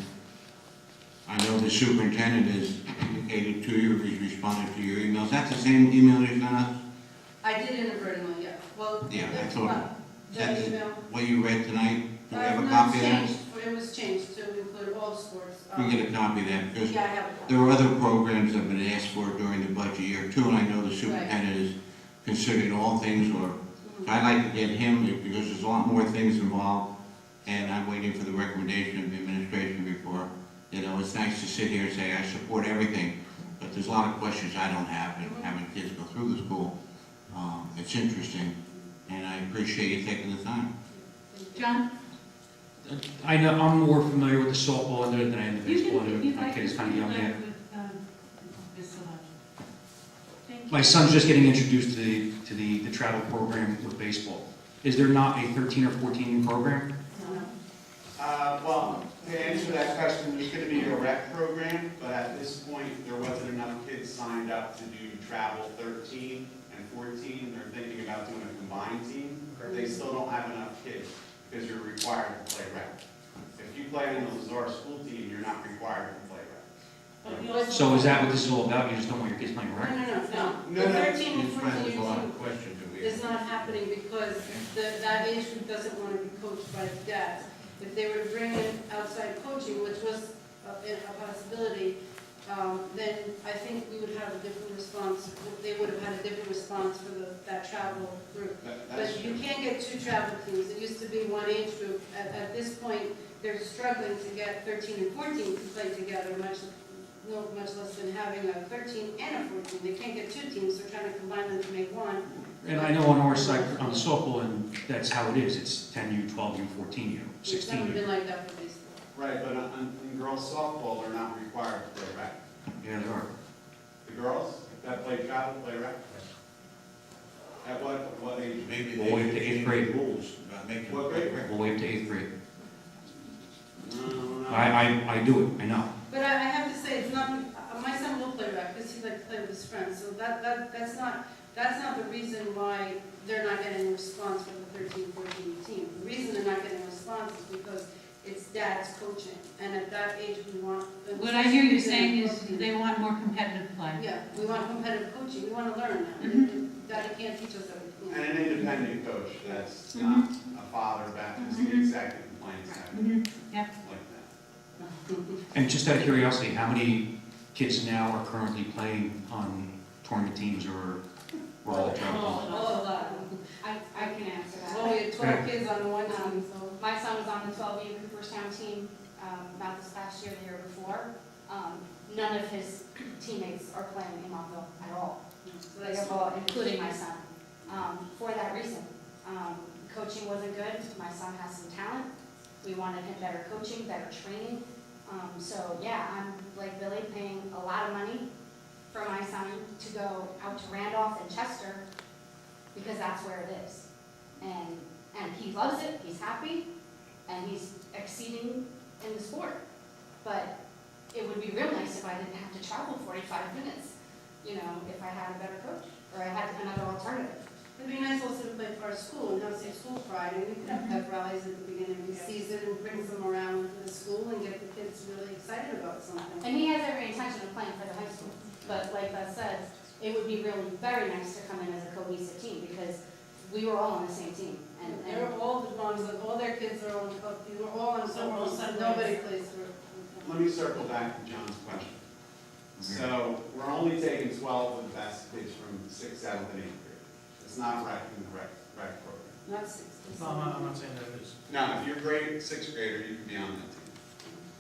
I know the superintendent has indicated to you, he's responded to your emails. That's the same email you sent us? I did inadvertently, yeah. Well, Yeah, I thought, that's the email. what you read tonight? Do we have a No, copy it's of that? changed. It was changed to include all sports. We get a copy of that, because Yeah, I have a copy. there are other programs that have been asked for during the budget year too, and I know the superintendent is considering all things, or I'd like to get him, because there's a lot more things involved, and I'm waiting for the recommendation of the administration before. It's nice to sit here and say, I support everything, but there's a lot of questions I don't have, and having kids go through the school, it's interesting, and I appreciate you taking the time. John? I know I'm more familiar with the softball than I am the baseball. You'd My like kid is to kind of young yet. Ms. Solange. Thank you. My son's just getting introduced to the travel program with baseball. Is there not a 13 or 14 program? Well, To answer that question, there's going to be a rec program, but at this point, there wasn't enough kids signed up to do travel 13 and 14. They're thinking about doing a combined team. They still don't have enough kids because you're required to play rec. If you play in the Lazar school team, you're not required to play rec. So is that what this is all about? You just don't want your kids playing rec? No. No, The no. 13 and He's trying 14 to year a lot team of questions that we is not happening because that age group doesn't want to be coached by dads. If they were to bring in outside coaching, which was a possibility, then I think we would have a different response. They would have had a different response for that travel group. But you can't get two travel teams. It used to be one age group. At this point, they're struggling to get 13 and 14 to play together, much less than having a 13 and a 14. They can't get two teams. They're trying to combine them to make one. And I know on our side, on the softball, and that's how it is. It's 10U, 12U, 14U, It's never 16U. been like that for baseball. Right, but in girls softball, they're not required to play rec. Yeah, they are. The girls that play travel play rec. At what age? Maybe We'll wait to they eighth grade. rules about making them What play grade? rec. We'll wait to 8th grade. No. I do it, I know. But I have to say, it's not, my son will play rec because he likes to play with his friends. So that's not the reason why they're not getting a response from the 13, 14 team. The reason they're not getting a response is because it's dad's coaching. And at that age, we want. What I hear you saying is they want more competitive play. Yeah, we want competitive coaching. We want to learn now. Mhm. Daddy can't teach us everything. And an independent coach, that's not a father that is the executive complaints Yep. like that. And just out of curiosity, how many kids now are currently playing on tournament teams or all the travel? All of that. I can answer that. Well, we had 12 kids on the one team, so. My son was on the 12U Cooperstown team, not this past year, the year before. None of his teammates are playing in Montville at all. They have all, including my son. For that reason, coaching wasn't good. My son has some talent. We wanted him better coaching, better training. So yeah, I'm like Billy, paying a lot of money for my son to go out to Randolph and Chester because that's where it is. And he loves it, he's happy, and he's exceeding in the sport. But it would be real nice if I didn't have to travel 45 minutes, you know, if I had a better coach or I had another alternative. It'd be nice also to play for our school and have some school pride, and we could have pep rallies at the beginning of the season and bring them around to the school and get the kids really excited about something. And he has every intention of playing for the high school. But like Beth said, it would be really very nice to come in as a cohesive team because we were all on the same team. And They're all the moms, all their kids are on the club team, we're all on softball, so nobody plays for. Let me circle back to John's question. So we're only taking 12 of the best kids from 6th, 7th, and 8th grade. It's not rec in the rec program. Not 6. No, I'm not saying that it is. No, if you're a grade 6th grader, you can be on that team.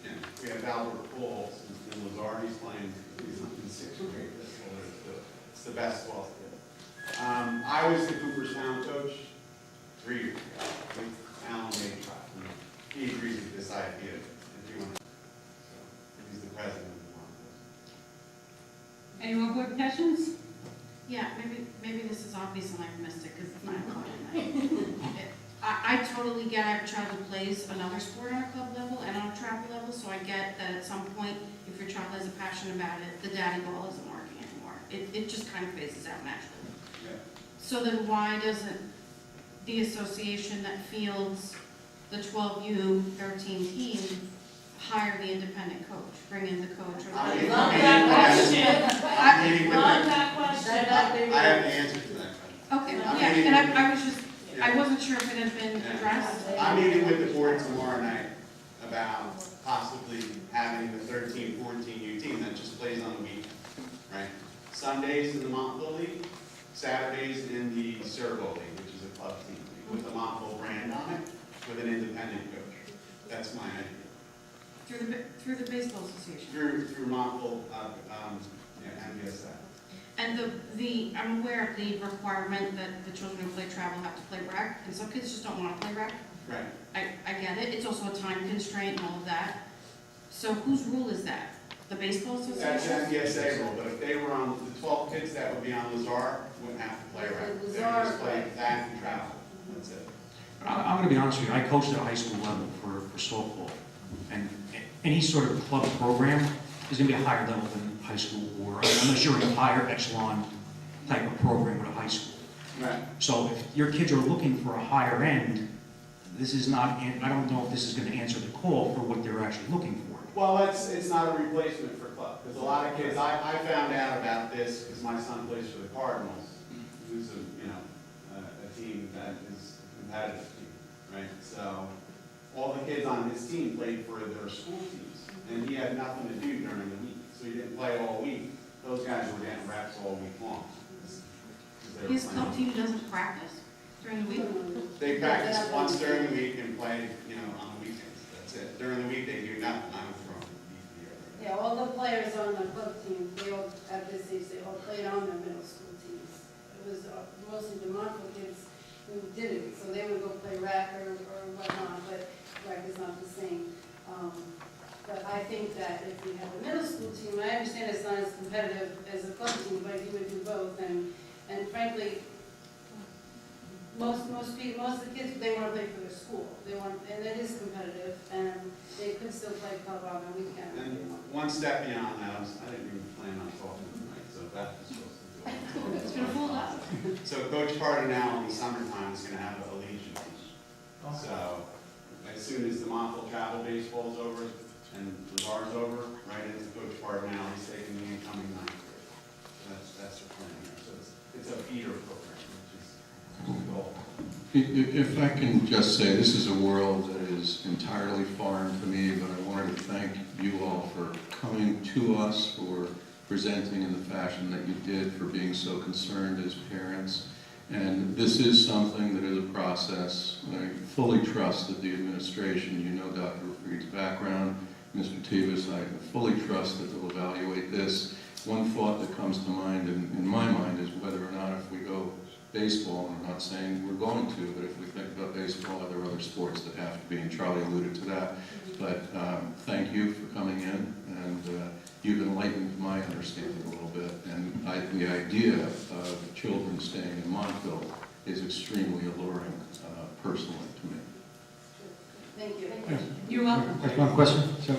Yeah, we have Albert Poole in Lazar, he's playing, he's in 6th grade. It's the best 12th kid. I was the Cooperstown coach 3 years ago with Alan Maytrop. He agrees with this idea, if you want to. So, he's the president of the Montville. Any more board questions? Yeah, maybe this is obvious and I've missed it because it's 9 o'clock at night. I totally get every child who plays another sport on a club level and on a travel level, so I get that at some point, if your child has a passion about it, the daddy ball isn't working anymore. It just kind of phases out naturally. Yeah. So then why doesn't the association that fields the 12U 13 team hire the independent coach, bring in the coach? Or I the love that question. I I have the answer to that question. Okay, yeah, and I was just, I wasn't sure if it had been addressed. I'm meeting with the board tomorrow night about possibly having the 13-14U team that just plays on the weekend, right? Sundays in the Montville League, Saturdays in the Servo League, which is a club team, with the Montville brand on it, with an independent coach. That's my idea. Through the baseball association. Through Montville, NBSA. And I'm aware of the requirement that the children who play travel have to play rec, and some kids just don't want to play rec. Right. I get it, it's also a time constraint and all of that. So whose rule is that? The baseball That's association? NBSA rule, but if they were on, the 12 kids that would be on Lazar wouldn't have to play rec. They would just play that and travel. That's it. I'm going to be honest with you, I coached at a high school level for softball. And any sort of club program is going to be a higher level than high school, or unless you're in a higher echelon type of program at a high school. Right. So if your kids are looking for a higher end, this is not, I don't know if this is going to answer the call for what they're actually looking for. Well, it's not a replacement for club, because a lot of kids, I found out about this because my son plays for the Cardinals, who's a team that is a competitive team, right? So all the kids on his team played for their school teams, and he had nothing to do during the week, so he didn't play all week. Those guys were getting reps all week long. His club team doesn't practice during the week? They practice once during the week and play, on the weekends. That's it. During the week, they do nothing. I'm from the Yeah, all the players on the club team, they all, at this age, they all played on their middle school teams. It was mostly the Montville kids who didn't, so they would go play rec or whatnot, but rec is not the same. But I think that if we have a middle school team, I understand it's not as competitive as a club team, but if you would do both, and frankly, most of the kids, they want to play for their school. And it is competitive, and they could still play club on the weekend. And one step beyond that, I didn't even plan on talking tonight, so that was supposed to do it. It's going to hold up. So Coach Cardinale in the summertime is going to have a Legion team. So as soon as the Montville travel baseball is over and Lazar's over, right into Coach Cardinale, he's taking the incoming ninth grade. That's the plan here. So it's a feeder program, which is the goal. If I can just say, this is a world that is entirely foreign to me, but I wanted to thank you all for coming to us, for presenting in the fashion that you did, for being so concerned as parents. And this is something that is a process. I fully trust that the administration, Dr. Freed's background, Mr. Tevis, I fully trust that they'll evaluate this. One thought that comes to mind in my mind is whether or not if we go baseball, and I'm not saying we're going to, but if we think about baseball, are there other sports that have to be, and Charlie alluded to that. But thank you for coming in, and you've enlightened my understanding a little bit. And the idea of children staying in Montville is extremely alluring personally to me. Thank you. You're welcome. That's one question. So,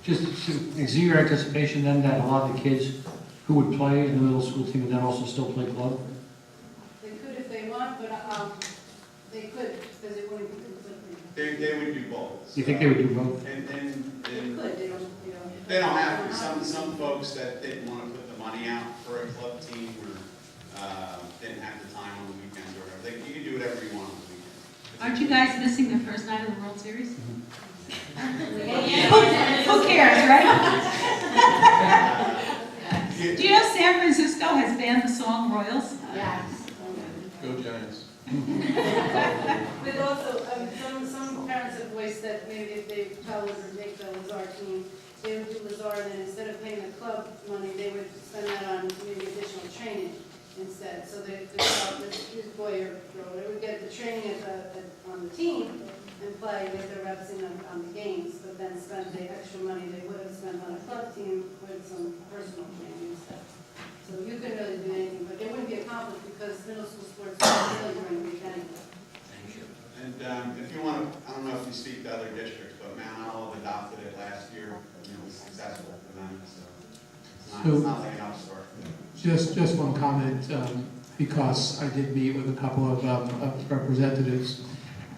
is your anticipation then that a lot of the kids who would play in the middle school team would then also still play club? They could if they want, but they could, because it wouldn't be conflicting. They would do both. You think they would do both? And They could, they don't have to. Some folks that didn't want to put the money out for a club team or didn't have the time on the weekends or whatever. You can do whatever you want on the weekend. Aren't you guys missing the first night of the World Series? Who cares, right? Do you know San Francisco has banned the song Royals? Yes. Go Giants. But also, some parents have voiced that maybe if they tell us to make the Lazar team, they would do Lazar, and then instead of paying the club money, they would spend that on maybe additional training instead. So this boy or girl, they would get the training on the team and play with the reps on the games, but then spend the extra money they would have spent on a club team with some personal training instead. So you could really do anything, but there wouldn't be a conflict because middle school sports are really during the week anyway. And if you want to, I don't know if you speak to other districts, but Mount Olive adopted it last year. It was successful for them, so it's not like an upstart. Just one comment, because I did meet with a couple of representatives,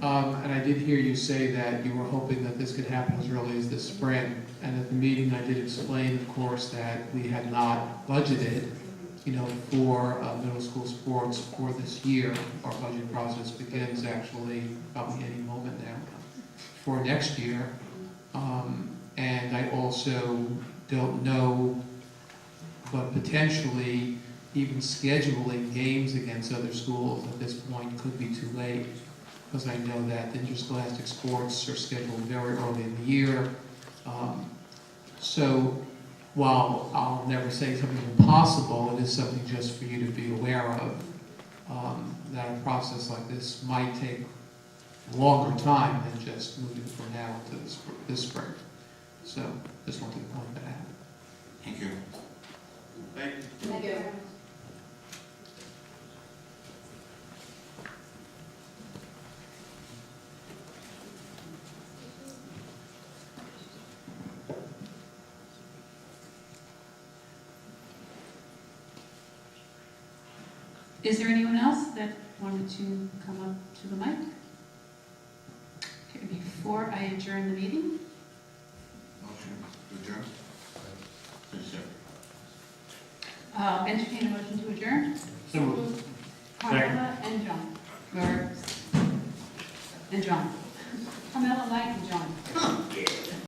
and I did hear you say that you were hoping that this could happen as early as this spring. And at the meeting, I did explain, of course, that we had not budgeted, for middle school sports for this year. Our budget process begins actually probably any moment now for next year. And I also don't know, but potentially even scheduling games against other schools at this point could be too late, because I know that interscholastic sports are scheduled very early in the year. So while I'll never say something impossible, it is something just for you to be aware of, that a process like this might take a longer time than just moving from now to this spring. So just wanted to point that out. Thank you. Thank you. Thank you. Is there anyone else that wanted to come up to the mic? Okay, before I adjourn the meeting, Motion to adjourn? Second. entertain a motion to adjourn. So moved. Carmella and John. And John. Carmella, Mike, and John.